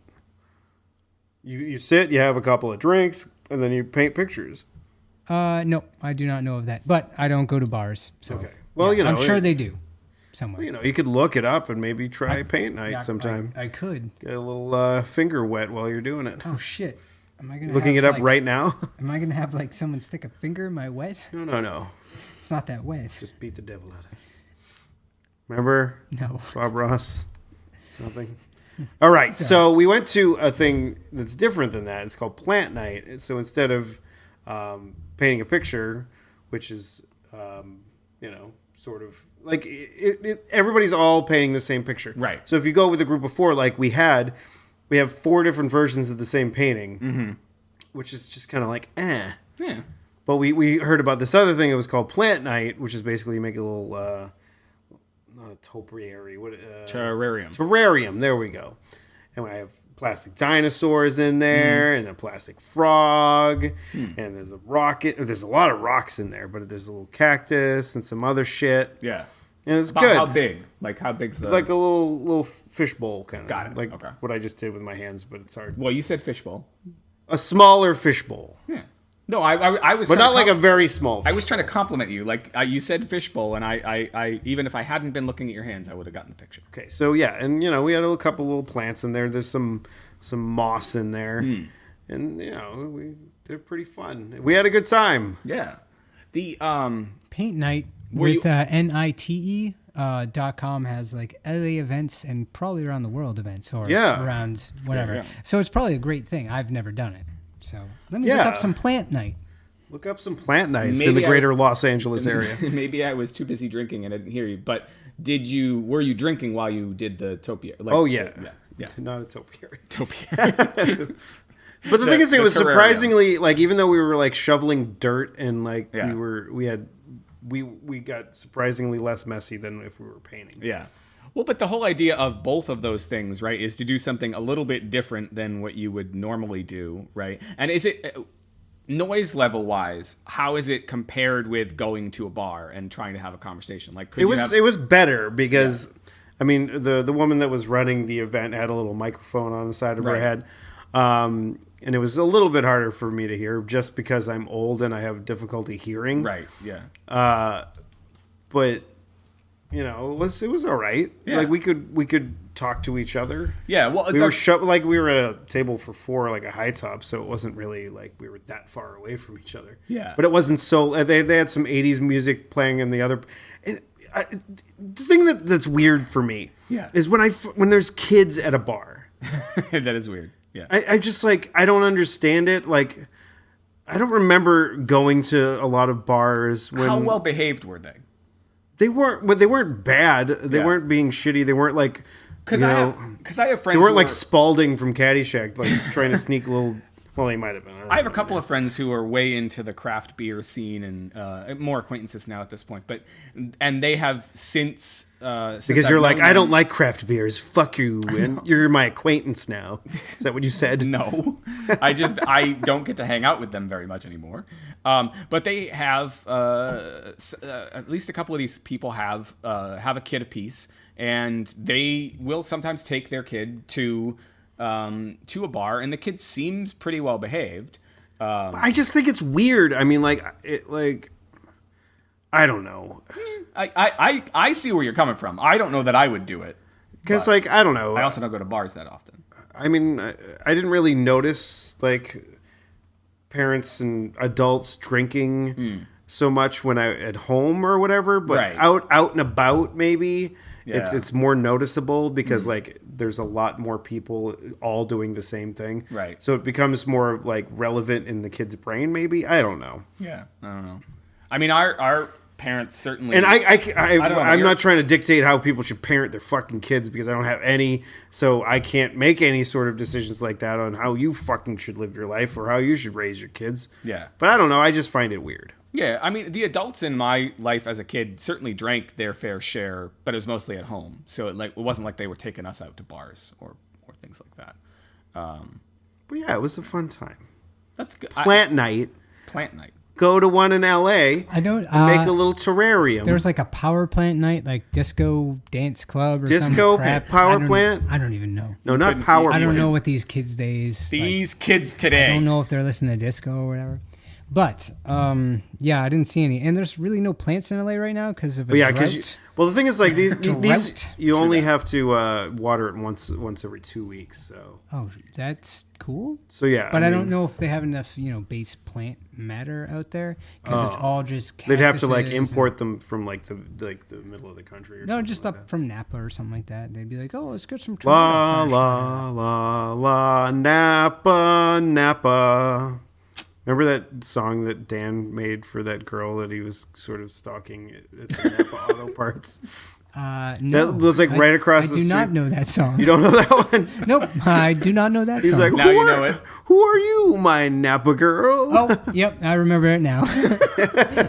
You sit, you have a couple of drinks, and then you paint pictures. No, I do not know of that. But I don't go to bars. So. Okay. Well, I'm sure they do. Somewhere. You could look it up and maybe try paint night sometime. I could. Get a little finger wet while you're doing it. Oh, shit. Am I gonna looking it up right now? Am I going to have like someone stick a finger in my wet? No. It's not that wet. Just beat the devil out of it. Remember? No. Bob Ross? Nothing? All right. So we went to a thing that's different than that. It's called Plant Night. So instead of painting a picture, which is, sort of like everybody's all painting the same picture. Right. So if you go with a group of four, like we have 4 different versions of the same painting, which is just kind of like, eh. Yeah. But we heard about this other thing. It was called Plant Night, which is basically you make a little, not a topiary, Terrarium. Terrarium. There we go. And I have plastic dinosaurs in there, and a plastic frog, and there's a rocket. There's a lot of rocks in there, but there's a little cactus and some other shit. Yeah. And it's About good. how big? Like how big's the... Like a little fishbowl kind of. Got it. Like Okay. what I just did with my hands, but it's hard. Well, you said fishbowl. A smaller fishbowl. Yeah. No, I was... But not like a very small I was trying to compliment you. Like you said fishbowl, and I even if I hadn't been looking at your hands, I would have gotten the picture. Okay, so yeah, and we had a couple little plants in there. There's some moss in there, and we did pretty fun. We had a good time. Yeah. The Paint Night with NITE.com has like LA events and probably around the world events or around whatever. Yeah. So it's probably a great thing. I've never done it. So let me look up some Plant Night. Look up some plant nights in the greater Los Angeles area. Maybe I was too busy drinking and I didn't hear you. But were you drinking while you did the topiary? Like, oh yeah. Not a topiary. Topiary. But the thing is, it was surprisingly like even though we were like shoveling dirt and like we got surprisingly less messy than if we were painting. Yeah. Well, but the whole idea of both of those things, right, is to do something a little bit different than what you would normally do, right? And is it noise level wise? How is it compared with going to a bar and trying to have a conversation? Like, it was better because, I mean, the woman that was running the event had a little microphone on the side of her head, and it was a little bit harder for me to hear just because I'm old and I have difficulty hearing. Right. Yeah. But. It was all right. Yeah. Like we could talk to each other. Yeah, well, we were we were at a table for 4, like a high top, so it wasn't really like we were that far away from each other. Yeah, but it wasn't so. They had some '80s music playing in the other. The thing that's weird for me, is when there's kids at a bar. That is weird. Yeah, I just like I don't understand it. Like I don't remember going to a lot of bars. How well behaved were they? They weren't bad. They weren't being shitty. They weren't like, because I have friends. They weren't like Spalding from Caddyshack, like trying to sneak a little. Well, they might have been. I have a couple of friends who are way into the craft beer scene and more acquaintances now at this point. And they have since because you're like, I don't like craft beers. Fuck you, and you're my acquaintance now. Is that what you said? No, I don't get to hang out with them very much anymore. But they have at least a couple of these people have a kid apiece, and they will sometimes take their kid to a bar, and the kid seems pretty well behaved. I just think it's weird. I mean, I don't know. I see where you're coming from. I don't know that I would do it. Because, I don't know. I also don't go to bars that often. I mean, I didn't really notice, parents and adults drinking so much when at home or whatever. But out and about, maybe, it's more noticeable because, there's a lot more people all doing the same thing. Right. So it becomes more, relevant in the kid's brain, maybe? I don't know. Yeah, I don't know. I mean, our parents certainly. And I'm not trying to dictate how people should parent their fucking kids because I don't have any, so I can't make any sort of decisions like that on how you fucking should live your life or how you should raise your kids. Yeah. But I don't know. I just find it weird. Yeah, I mean, the adults in my life as a kid certainly drank their fair share, but it was mostly at home. So it wasn't like they were taking us out to bars or things like that. But yeah, it was a fun time. That's good. Plant night. Go to one in LA. I don't make a little terrarium. There was like a power plant night, like disco dance club or disco some crap. power plant. I don't even know. No, not power plant. I don't know what these kids kids today. I don't know if they're listening to disco or whatever. But yeah, I didn't see any, and there's really no plants in LA right now because of a drought. The thing is, like these you only that. have to water it once every 2 weeks. So that's cool. So yeah, but I don't know if they have enough base plant matter out there because it's all just. They'd have to like import them from like the middle of the country. No, just up from Napa or something like that. They'd be like, oh, let's get some. La la la la Napa. Remember that song that Dan made for that girl that he was sort of stalking at the Napa Auto Parts? No. That was like right across the street. I do not know that song. You don't know that one? Nope, I do not know that song. He's like, now you know it. Who are you, my Napa girl? Oh, yep, I remember it now.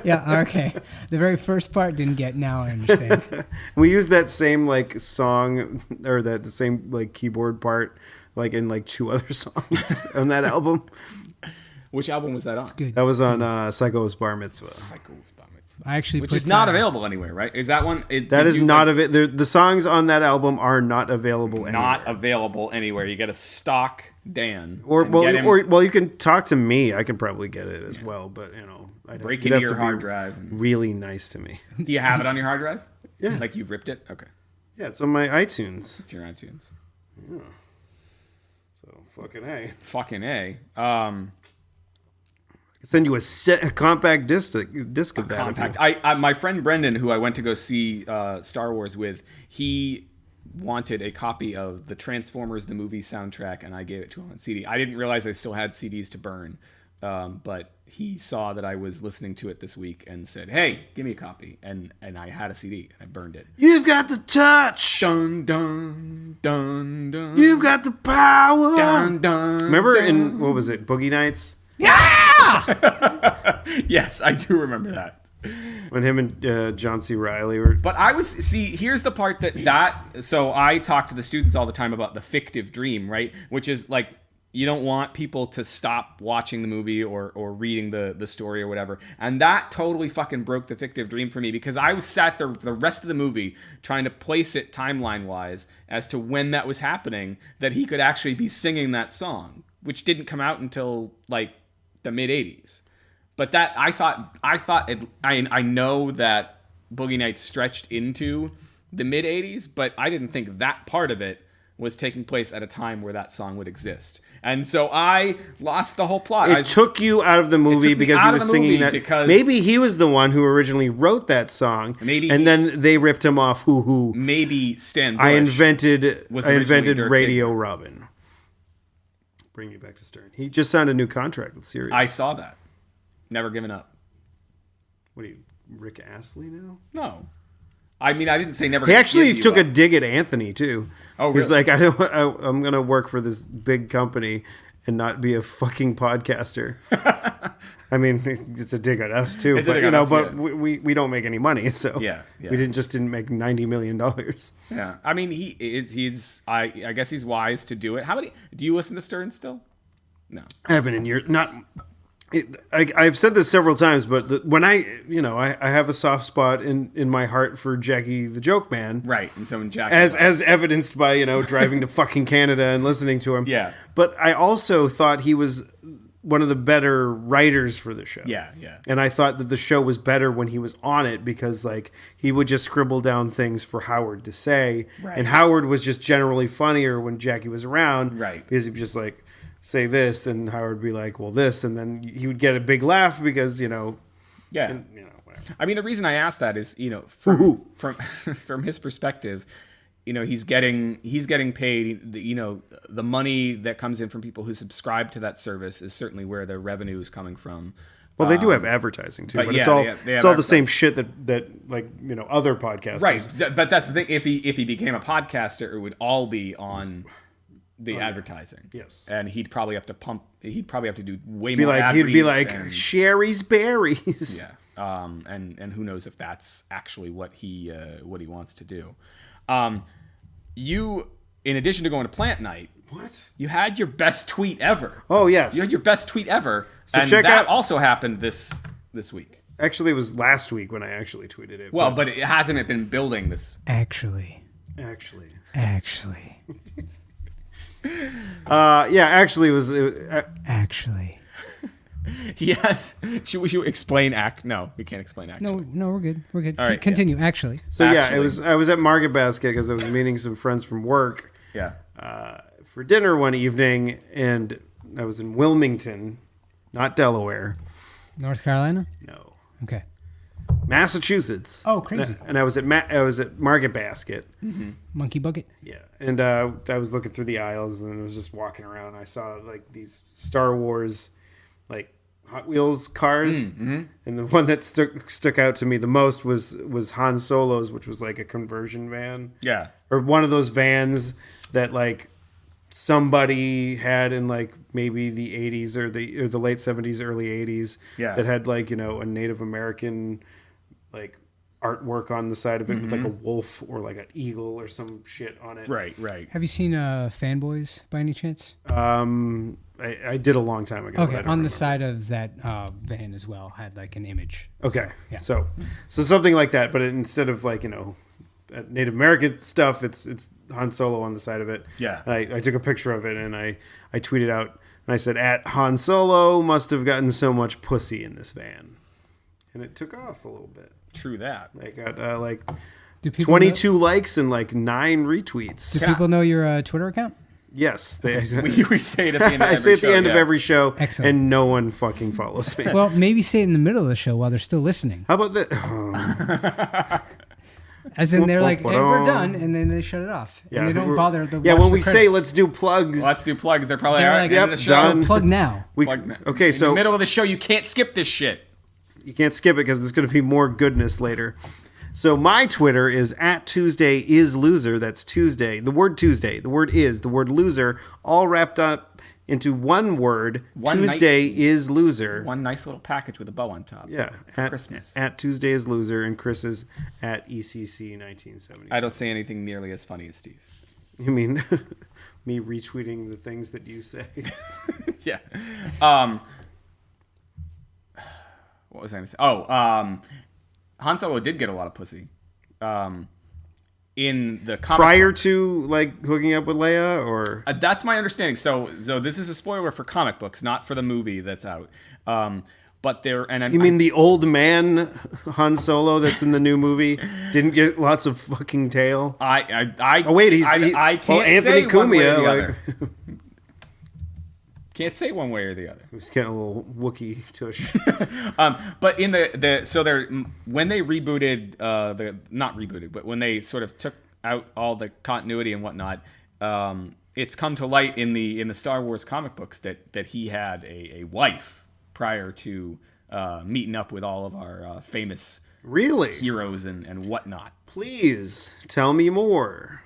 Yeah, okay. The very first part didn't get. Now I understand. We used that same like song or the same like keyboard part like in like 2 other songs on that album. Which album was that on? Good. That was on Psycho's Bar Mitzvah. I actually which is not available anywhere, right? Is that one? That is not available. The songs on that album are not available anywhere. Not available anywhere. You got to stalk Dan. Or you can talk to me. I can probably get it as well, but break into your hard drive. Really nice to me. Do you have it on your hard drive? Yeah. Like you've ripped it? Okay. Yeah, it's on my iTunes. It's your iTunes. Yeah. So fucking A. Fucking A. Send you a compact disc of that. Compact. My friend Brendan, who I went to go see Star Wars with, he wanted a copy of the Transformers the movie soundtrack, and I gave it to him on CD. I didn't realize I still had CDs to burn, but he saw that I was listening to it this week and said, "Hey, give me a copy." And I had a CD, and I burned it. You've got the touch. Dun dun dun dun. You've got the power. Dun dun. Remember dun. in what was it, Boogie Nights? Yeah. Yes, I do remember that. When him and John C. Reilly were. But here's the part so I talk to the students all the time about the fictive dream, right? Which is like, you don't want people to stop watching the movie or reading the story or whatever. And that totally fucking broke the fictive dream for me because I was sat there the rest of the movie trying to place it timeline-wise as to when that was happening, that he could actually be singing that song, which didn't come out until like the mid-'80s. But that I know that Boogie Nights stretched into the mid-'80s, but I didn't think that part of it was taking place at a time where that song would exist. And so I lost the whole plot. It took you out of the movie because he was singing that. Maybe he was the one who originally wrote that song. Then they ripped him off. Maybe Stan Bush I invented Dirk Radio Diggler. Robin. Bring you back to Stern. He just signed a new contract with Sirius. I saw that. Never given up. What are you, Rick Astley now? No. I mean, I didn't say never. He actually took a dig at Anthony too. Oh, really? He's like, I'm going to work for this big company and not be a fucking podcaster. I mean, it's a dig at us too, but we don't make any money, so yeah. We didn't make $90 million. Yeah, I mean, he's I guess he's wise to do it. How many do you listen to Stern still? No, I haven't in years. I've said this several times, but when I have a soft spot in my heart for Jackie the Joke Man, right? And so when Jackie, as evidenced by driving to fucking Canada and listening to him, yeah. But I also thought he was one of the better writers for the show. Yeah. And I thought that the show was better when he was on it because like he would just scribble down things for Howard to say, right. And Howard was just generally funnier when Jackie was around, right? Because he'd just like say this, and Howard would be like, well, this, and then he would get a big laugh because, yeah. Whatever. I mean, the reason I asked that is, from his perspective, he's getting paid, the money that comes in from people who subscribe to that service is certainly where their revenue is coming from. Well, they do have advertising too, but yeah, it's all they have it's all the same shit that like other podcasters. Right, but that's the thing. If he became a podcaster, it would all be on the advertising. Yes, and he'd probably have to pump. He'd probably have to do way be more. Like ad he'd be reads like and, Sherry's Berries. Yeah, and who knows if that's actually what he wants to do. You, in addition to going to plant night, what? You had your best tweet ever. Oh yes, you had your best tweet ever, so and check that out, also happened this week. Actually, it was last week when I actually tweeted it. Well, but it hasn't been building this. Actually. Yeah, actually, it was. Actually. Yes. Should we explain act? No, we can't explain actually. No, we're good. We're good. All right, continue. Yeah. Actually. So yeah, it was. I was at Market Basket because I was meeting some friends from work. Yeah. For dinner one evening, and I was in Wilmington, not Delaware. North Carolina? No. Okay. Massachusetts. Oh, crazy. And I was at Market Basket. Mm-hmm. Monkey Bucket? Yeah. And I was looking through the aisles and I was just walking around. I saw like these Star Wars like Hot Wheels cars. Mm-hmm. And the one that stuck out to me the most was Han Solo's, which was like a conversion van. Yeah. Or one of those vans that like somebody had in like maybe the 80s or the late 70s, early 80s. Yeah. That had like, a Native American like artwork on the side of it with like a wolf or like an eagle or some shit on it. Right. Have you seen Fanboys by any chance? I did a long time ago. Okay, on the side of that van as well had like an image. Okay, yeah. So something like that, but instead of like Native American stuff, it's Han Solo on the side of it. Yeah. And I took a picture of it and I tweeted out and I said, "At Han Solo must have gotten so much pussy in this van," and it took off a little bit. True that. I got like 22 likes and like 9 retweets. Do people know your Twitter account? Yes, we say it at the end of every show. I say at the end of every show, excellent. And no one fucking follows me. Well, maybe say it in the middle of the show while they're still listening. How about that? As in they're like, and we're done, and then they shut it off. Yeah, and they don't bother. When we say let's do plugs. They're probably like, yep, the show. Done. So plug now. Okay, so in the middle of the show, you can't skip this shit. You can't skip it because there's going to be more goodness later. So my Twitter is @TuesdayIsLoser. That's Tuesday. The word Tuesday. The word is. The word loser. All wrapped up into one word. Tuesday is loser. One nice little package with a bow on top. Yeah. For Christmas. @Tuesday is loser. And Chris is @ECC1977. I don't say anything nearly as funny as Steve. You mean me retweeting the things that you say? Yeah. What was I going to say? Han Solo did get a lot of pussy. In the comic prior books. to like hooking up with Leia, or that's my understanding. So this is a spoiler for comic books, not for the movie that's out. But there, and you mean the old man Han Solo that's in the new movie didn't get lots of fucking tail? Oh wait, I can't Anthony say one way or the Cumia, other. Can't say one way or the other. He's getting a little Wookiee tush. But in when they rebooted not rebooted, but when they sort of took out all the continuity and whatnot, it's come to light in the Star Wars comic books that he had a wife prior to meeting up with all of our famous heroes and whatnot. Please tell me more.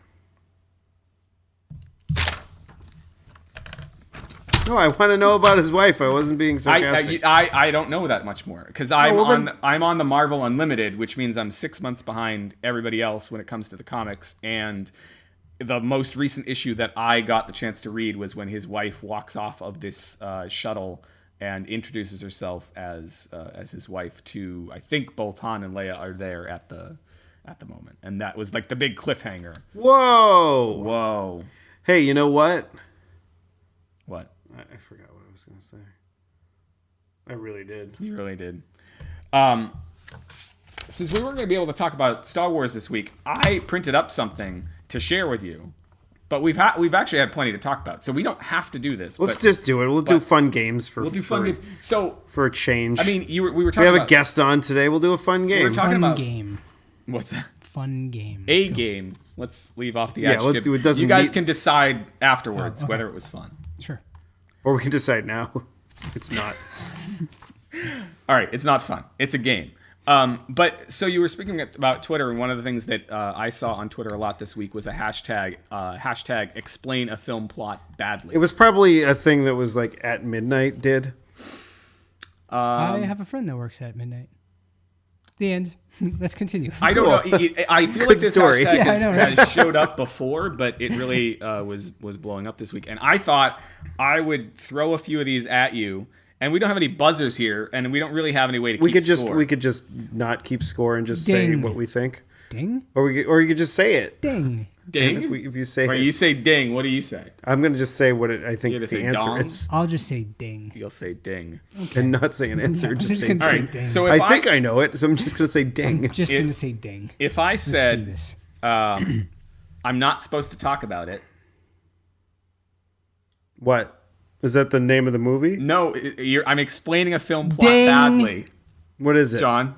No, I want to know about his wife. I wasn't being sarcastic. I don't know that much more because I'm on the Marvel Unlimited, which means I'm 6 months behind everybody else when it comes to the comics. And the most recent issue that I got the chance to read was when his wife walks off of this shuttle and introduces herself as his wife to, I think both Han and Leia are there at the moment, and that was like the big cliffhanger. Whoa! Hey, you know what? What? I forgot what I was going to say. I really did. You really did. Since we weren't going to be able to talk about Star Wars this week, I printed up something to share with you. But we've actually had plenty to talk about, so we don't have to do this. Let's just do it. We'll do fun games for. We'll do fun games. So for a change. I mean, we were talking. We have a guest on today. We'll do a fun game. We were talking about game. What's that? Fun game. A game. Let's leave off the adjective. You guys can decide afterwards whether it was fun. Sure. Or we can decide now. It's not. All right, it's not fun. It's a game. But so you were speaking about Twitter, and one of the things that I saw on Twitter a lot this week was a hashtag explain a film plot badly. It was probably a thing that was like at midnight did. I have a friend that works at midnight. The end. Let's continue. I don't know. I feel like this story. hashtag has showed up before, but it really was blowing up this week. And I thought I would throw a few of these at you. And we don't have any buzzers here, and we don't really have any way to keep score. We could just not keep score and just say what we think. Ding. Or you could just say it. Ding. Ding. If you say or it. You say ding. What do you say? I'm gonna just say what I think the say answer dong? is, I'll just say ding. You'll say ding. okay. And not say an answer. I'm just say gonna All say right. ding. So I think I know it, so I'm just gonna say ding. I'm just going to say ding. If I Let's do said this. I'm not supposed to talk about it. What? Is that the name of the movie? No, I'm explaining a film plot Ding. badly. What is it? John.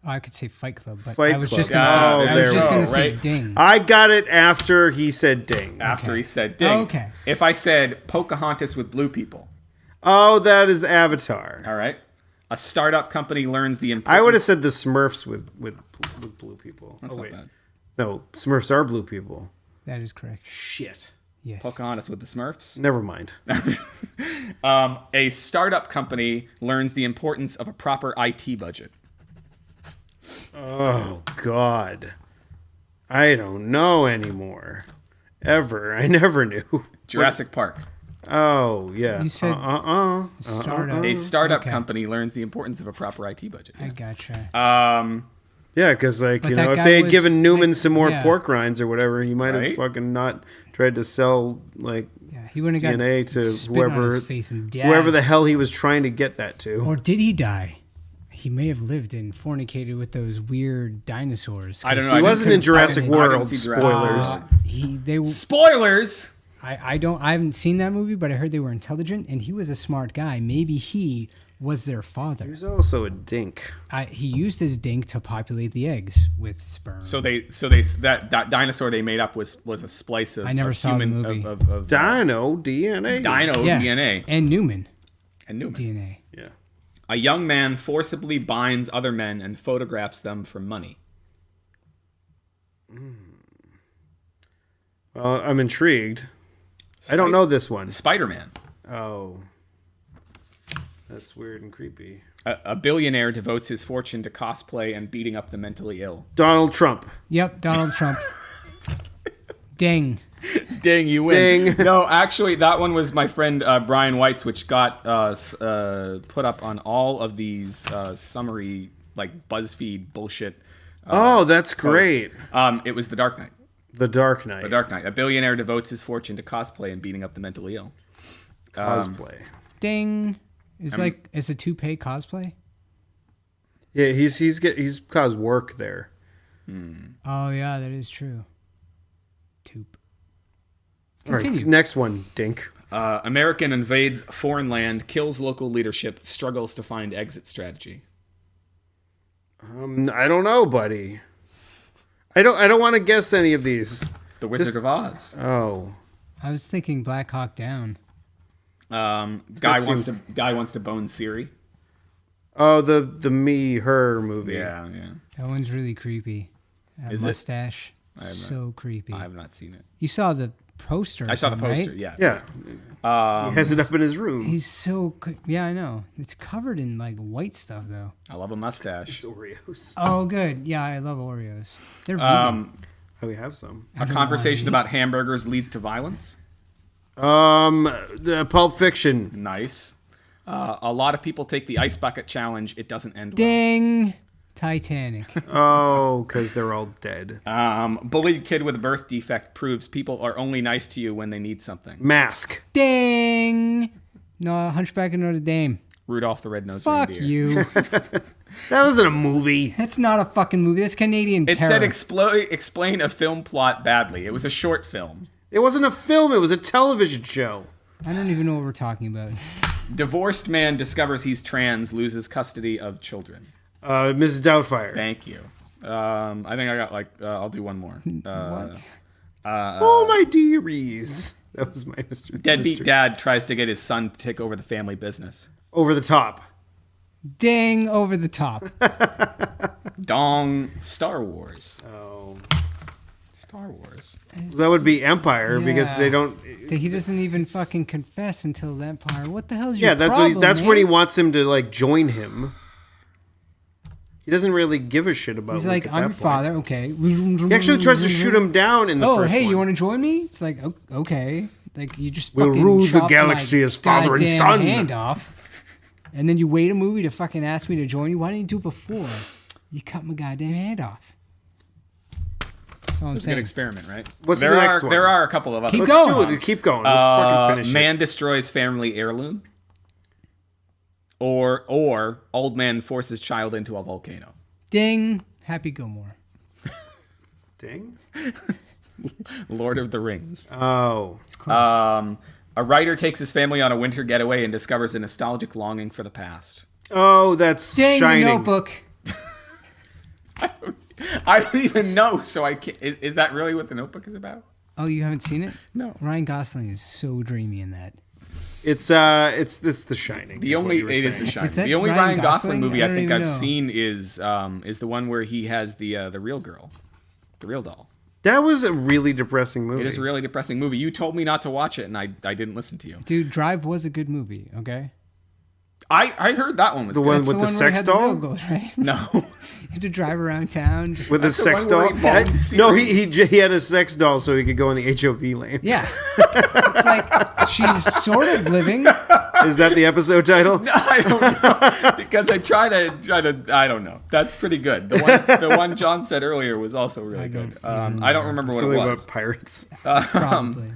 Oh, I could say Fight Club, but Fight I was Club. just going to Oh, say, I was there just we gonna go, say right? ding. I got it after he said ding. After Okay. he said ding. Oh, okay. If I said Pocahontas with blue people. Oh, that is Avatar. All right. A startup company learns the importance. I would have said the Smurfs with blue people. That's oh not wait, bad. no, Smurfs are blue people. That is correct. Shit. Yes. Pocahontas with the Smurfs. Never mind. A startup company learns the importance of a proper IT budget. Oh God, I don't know anymore. Ever, I never knew. Jurassic Park. Oh yeah. You said startup. A startup Okay. company learns the importance of a proper IT budget. I gotcha. Yeah, because like But you that know, if guy they had was, given Newman like, some more yeah. pork rinds or whatever, he might Right? have fucking not tried to sell like Yeah, he wouldn't have got DNA to spit on whoever his face and died. whoever the hell he was trying to get that to. Or did he die? He may have lived and fornicated with those weird dinosaurs. I don't know. He I wasn't in didn't- Jurassic I didn't World. see Jurassic Spoilers. World. Spoilers. I haven't seen that movie, but I heard they were intelligent and he was a smart guy. Maybe he was their father. He was also a dink. He used his dink to populate the eggs with sperm. So that dinosaur they made up was a splice of I never of saw the human movie. of Dino DNA. dino yeah. DNA And Newman and Newman. DNA. Yeah. A young man forcibly binds other men and photographs them for money. I'm intrigued. I don't know this one. Spider-Man. Oh. That's weird and creepy. A billionaire devotes his fortune to cosplay and beating up the mentally ill. Donald Trump. Yep, Donald Trump. Ding. Ding, you win. Ding. No, actually, that one was my friend Brian White's, which got put up on all of these summary, like BuzzFeed bullshit. Oh, that's great. It was The Dark Knight. The Dark Knight. The Dark Knight. A billionaire devotes his fortune to cosplay and beating up the mentally ill. Cosplay. Ding. It's a toupee cosplay? Yeah, he's caused work there. Oh yeah, that is true. Toop. All right, Continue. next one, Dink. American invades foreign land, kills local leadership, struggles to find exit strategy. I don't know, buddy. I don't want to guess any of these. The Wizard of Oz. Oh. I was thinking Black Hawk Down. Guy wants to bone Siri. Oh, the me her movie. Yeah. That one's really creepy. That Is it? mustache. So creepy. I have not seen it. You saw the poster. or I saw the something, poster. right? Yeah. Yeah. He has it up in his room. He's so yeah, I know. It's covered in like white stuff though. I love a mustache. It's Oreos. Oh, good. Yeah, I love Oreos. They're vegan. Oh, we have some. A conversation about hamburgers leads to violence. The Pulp Fiction. Nice. A lot of people take the ice bucket challenge. It doesn't end well. Ding. Titanic. Oh, because they're all dead. Bullied kid with a birth defect proves people are only nice to you when they need something. Mask. Ding. No, Hunchback of Notre Dame. Rudolph the Red-Nosed Fuck Reindeer. you. That wasn't a movie. That's not a fucking movie. That's Canadian It terror. said explain a film plot badly. It was a short film. It wasn't a film. It was a television show. I don't even know what we're talking about. Divorced man discovers he's trans, loses custody of children. Mrs. Doubtfire. Thank you. I think I got I'll do one more. What? Oh, my dearies. That was my Mr. Deadbeat Mr. dad tries to get his son to take over the family business. Over the top. Ding, over the top. Dong, Star Wars. Oh. Star Wars. That would be Empire because they don't. He doesn't even fucking confess until the Empire. What the hell's Yeah, your that's problem, that's man? when he wants him to like join him. He doesn't really give a shit about. He's Luke like, at I'm that your point. father. Okay. He actually tries to shoot him down in the first hey, one. you want to join me? It's like, okay. Like, you just We'll fucking rule the chopped galaxy my as father and goddamn son. hand off. And then you wait a movie to fucking ask me to join you. Why didn't you do it before? You cut my goddamn hand off. That's all I'm It's a good saying. experiment, right? What's the there next are, one? There are a couple of other. Keep Let's going. do it. Keep going. Let's fucking finish Man it. destroys family heirloom. Or old man forces child into a volcano. Ding. Happy Gilmore. Ding. Lord of the Rings. Oh. A writer takes his family on a winter getaway and discovers a nostalgic longing for the past. Oh, that's Ding, Shining. The Notebook. I don't even know, so I can't. Is that really what The Notebook is about? Oh, you haven't seen it? No. Ryan Gosling is so dreamy in that. It's The Shining. The is what only you were it is saying. The Shining. Is that The only Ryan Ryan Gosling Gosling? movie I I don't think even I've know. seen is the one where he has the real girl, the real doll. That was a really depressing movie. It is a really depressing movie. You told me not to watch it, and I didn't listen to you. Dude, Drive was a good movie, okay? I heard that one was The good. one That's with the one where he sex had the real doll? girls, right? No. You had to drive around town. Just, With a That's the sex one where doll? he bought the No, series. he had a sex doll so he could go in the HOV lane. yeah. It's like she's sort of living. Is that the episode title? I don't know because I try to. I don't know. That's pretty good. The one John said earlier was also really good. I don't remember what Something it was. about pirates. Probably.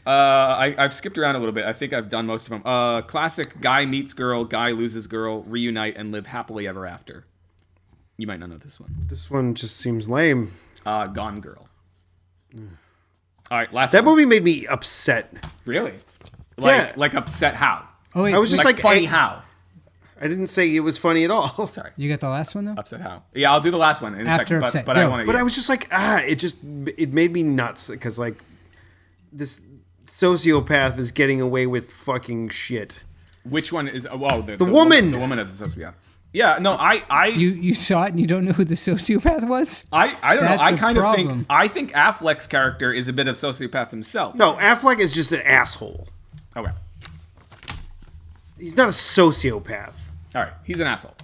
I've skipped around a little bit. I think I've done most of them. Classic guy meets girl, guy loses girl, reunite and live happily ever after. You might not know this one. This one just seems lame. Gone Girl. All right, last That one. movie made me upset. Really? Yeah. Like upset how? Oh, wait. I was just Like like, funny how? I didn't say it was funny at all. Sorry. You got the last one, though? Upset how? Yeah, I'll do the last one in a After second. upset, But go. I want to. But I was just like, it made me nuts because like this sociopath is getting away with fucking shit. Which one is? Oh, the woman. The woman is a sociopath. Yeah. No, I You saw it and you don't know who the sociopath was? don't know. That's I a kind of problem. think. I think Affleck's character is a bit of sociopath himself. No, Affleck is just an asshole. Okay. He's not a sociopath. All right. He's an asshole.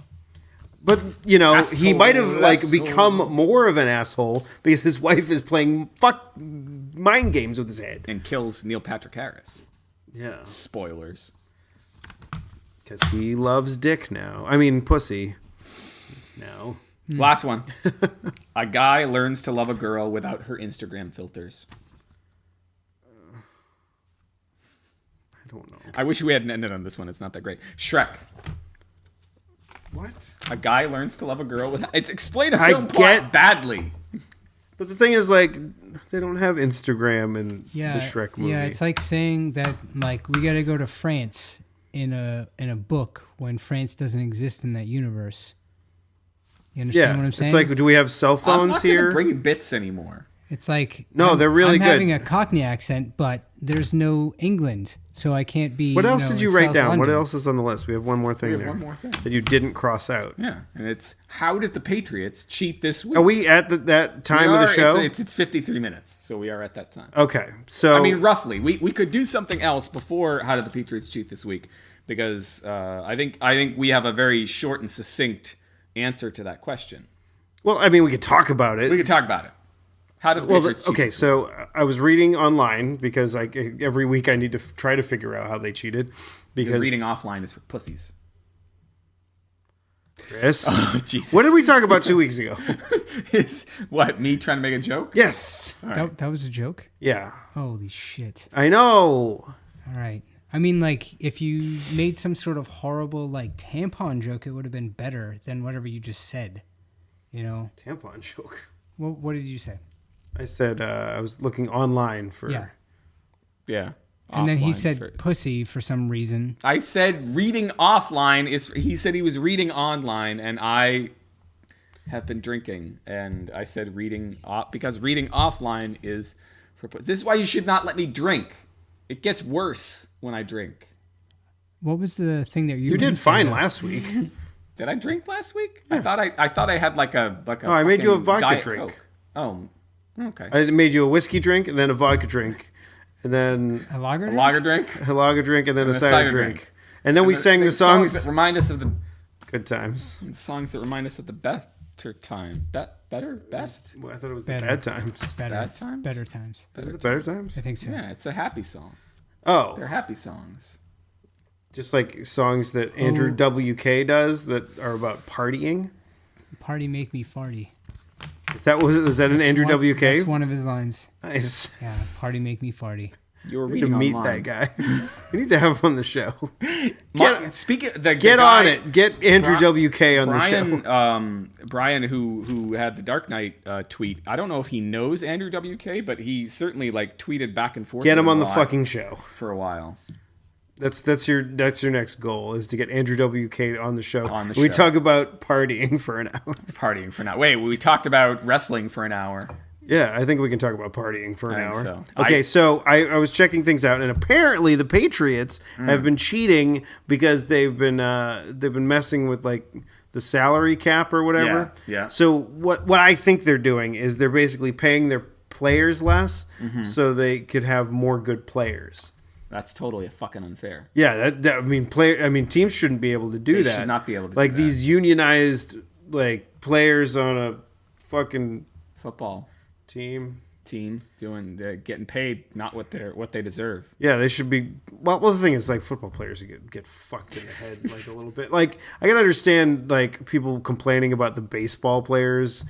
But he Asshole, might have like asshole. become more of an asshole because his wife is playing mind games with his head. And kills Neil Patrick Harris. Yeah, Spoilers. because he loves dick now. I mean, pussy. Now, Last one. A guy learns to love a girl without her Instagram filters. I don't know. I wish we hadn't ended on this one. It's not that great. Shrek. What? A guy learns to love a girl without... It's explain a I film plot badly. But the thing is, like, they don't have Instagram in Yeah. the Shrek movie. Yeah, it's like saying that like we got to go to France in a book when France doesn't exist in that universe. You understand what I'm saying? It's like, do we have cell I'm phones not here? going to bring bits anymore. It's like No, they're really I'm good. having a Cockney accent, but there's no England, so I can't be. What else did you write South down? What London. else is on the list? We have one more thing We have there one more thing. that you didn't cross out. Yeah, and it's how did the Patriots cheat this week? Are we at that time We of the are. show? It's 53 minutes, so we are at that time. Okay, so I mean, roughly. We could do something else before how did the Patriots cheat this week, because I think we have a very short and succinct answer to that question. well, I mean, we could talk about it. We could talk about it. How did the Patriots cheat okay, this week? so I was reading online because every week I need to try to figure out how they cheated. Because Reading offline is for pussies. Chris, Jesus. what did we talk about 2 weeks ago? Is what, me trying to make a joke? Yes, That was a joke. yeah, Holy shit! I know. All right. I mean, like, if you made some sort of horrible like tampon joke, it would have been better than whatever you just said. You know. Tampon joke. What did you say? I said I was looking online for. Yeah. Yeah. And then he Offline said for- pussy for some reason. I said reading offline is. He said he was reading online, and I have been drinking, and I said reading off because reading offline is for. This is why you should not let me drink. It gets worse when I drink. What was the thing that you You were gonna did say fine though? last week. Did I drink last week? Yeah. I thought I had like a Oh, I made you a vodka Diet drink. Coke. Oh, okay. I made you a whiskey drink and then a vodka drink, and then A lager A drink? lager drink. a lager drink, and then a cider drink. And then we sang the songs that remind us of the good times. songs that remind us of the better time. Best. Well, I thought it was Better. the bad times. Bad times? Better times. Is it the better times? I think so. Yeah, it's a happy song. Oh, They're happy songs. just like songs that Andrew WK does that are about partying. Party make me farty. Was that an Andrew WK? That's one of his lines. Nice. Yeah, party make me farty. You were To reading meet online. that guy. We need to have him on the show. Get on it. Get Andrew WK on the show. Brian, who had the Dark Knight tweet. I don't know if he knows Andrew WK, but he certainly like tweeted back and forth. Get him with on the a lot fucking show. for a while. That's your next goal is to get Andrew WK on the show. We show. talk about partying for an hour. Partying for now. Wait, we talked about wrestling for an hour. Yeah, I think we can talk about partying for an I think hour. so. Okay, so I was checking things out, and apparently the Patriots have been cheating because they've been messing with like the salary cap or whatever. Yeah. So what I think they're doing is they're basically paying their players less so they could have more good players. That's totally fucking unfair. Yeah, teams shouldn't be able to do They that. should not be able to like do that. these unionized like players on a fucking Football team. they're getting paid not what they deserve. Yeah, they should be. Well, the thing is, like, football players get fucked in the head like a little bit. Like, I can understand like people complaining about the baseball players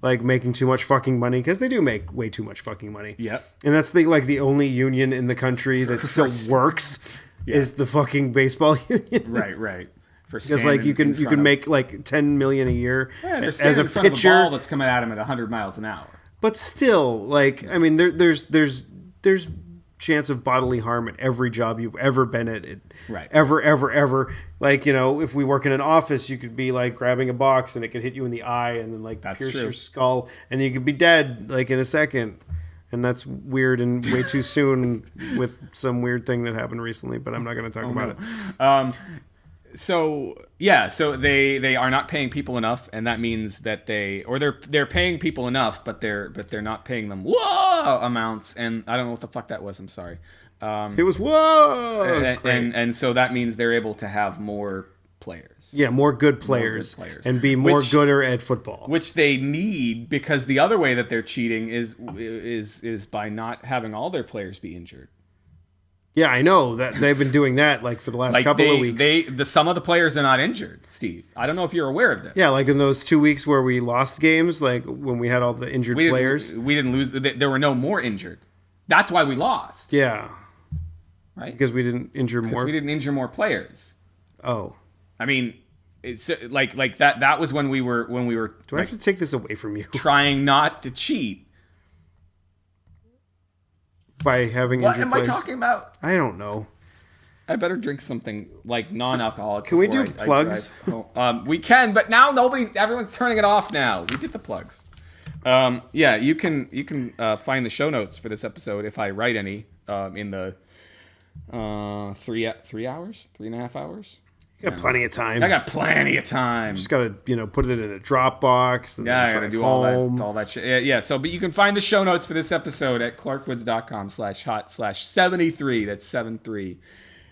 like making too much fucking money because they do make way too much fucking money. Yep. And that's the only union in the country that still works is the fucking baseball union. Right. Because like you can make like $10 million a year they're as standing a in front of a pitcher. ball that's coming at him at 100 miles an hour. But still, like, I mean, there's chance of bodily harm at every job you've ever been at. Right. Ever. Like, if we work in an office, you could be like grabbing a box and it could hit you in the eye and then like That's pierce true. your skull and you could be dead like in a second. And that's weird and way too soon with some weird thing that happened recently, but I'm not going to talk about it. So they are not paying people enough, and that means that they're paying people enough, but they're not paying them amounts, and I don't know what the fuck that was. I'm sorry. It was whoa, and so that means they're able to have more players. Yeah, more good players, and be more gooder at football, which they need because the other way that they're cheating is by not having all their players be injured. Yeah, I know that they've been doing that like for the last couple of weeks. Some of the players are not injured, Steve. I don't know if you're aware of this. Yeah, like in those 2 weeks where we lost games, like when we had all the injured players. We didn't lose. There were no more injured. That's why we lost. Yeah. Right? Because we didn't injure more. We didn't injure more players. Oh. I mean, it's like that. That was when we were. Do I have to take this away from you? Trying not to cheat. By having What injured am players? I talking about? I don't know. I better drink something like non-alcoholic. Can we do I plugs? We can, but now everyone's turning it off now. We did the plugs. Yeah, you can find the show notes for this episode if I write any in the 3.5 hours. You got plenty of time. I got plenty of time. Just gotta put it in a Dropbox. And Yeah, I then gotta drive do home. all that shit. Yeah, so but you can find the show notes for this episode at clarkwoods.com/hot/73. That's 73.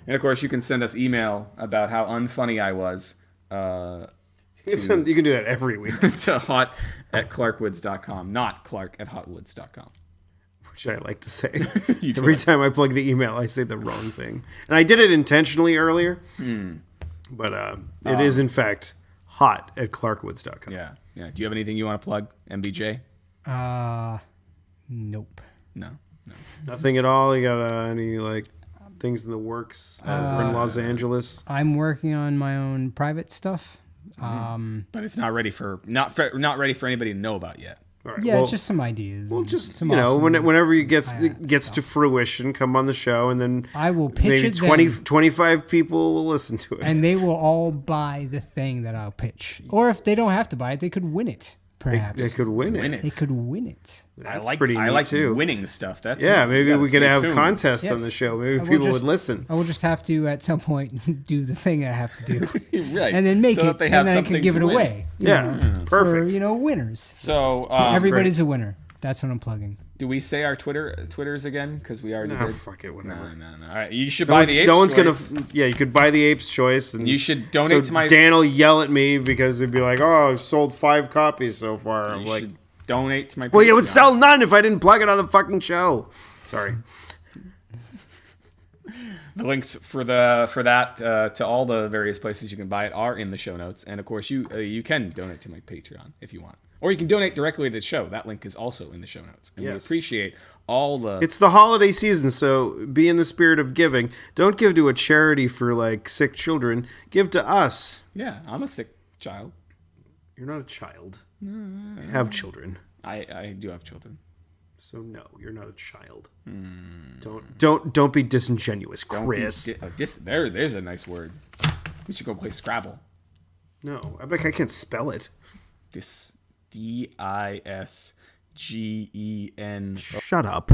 And of course, you can send us email about how unfunny I was. You can do that every week. To hot@clarkwoods.com, not clark@hotwoods.com. Which I like to say. Every time I plug the email, I say the wrong thing. And I did it intentionally earlier. But it is, in fact, hot@clarkwoods.com. Yeah. Do you have anything you want to plug, MBJ? Nope. No. Nothing at all? You got any, like, things in the works over in Los Angeles? I'm working on my own private stuff. But it's not ready for anybody to know about yet. All right, Yeah, just some ideas. Well, just some whenever it gets stuff. to fruition, come on the show, and then I will pitch maybe it 25 people will listen to it. and they will all buy the thing that I'll pitch. Or if they don't have to buy it, they could win it. perhaps. They could win Win it. They could win it. That's I like pretty neat too. winning stuff. That's Maybe gotta we could stay have tuned. contests on the Yes. show. Maybe We'll people just- would listen. I will just have to at some point do the thing I have to do, Right. and then make So it, that they have and then I something can give to it win. away. you Yeah, know, perfect. For winners. So, Everybody's a winner. That's what I'm plugging. do we say our Twitters again? Because we already Nah, did. fuck it, whatever. No. All right, you should No buy one's, the Apes no one's Choice. gonna. Yeah, you could buy the Ape's Choice, and You should donate so to my. Dan will yell at me because he'd be like, "Oh, I've sold 5 copies so far." I'm You like, should donate to my. "Well, you would Patreon. sell none if I didn't plug it on the fucking show." Sorry. The links for that to all the various places you can buy it are in the show notes, and of course you can donate to my Patreon if you want, or you can donate directly to the show. That link is also in the show notes, and we Yes. appreciate all the. It's the holiday season, so be in the spirit of giving. Don't give to a charity for like sick children. Give to us. Yeah, I'm a sick child. You're not a child. You have children. I do have children. So no, you're not a child. Don't be disingenuous, Don't be Chris. there's a nice word. We should go play Scrabble. No, I can't spell it. Disgen. Shut up.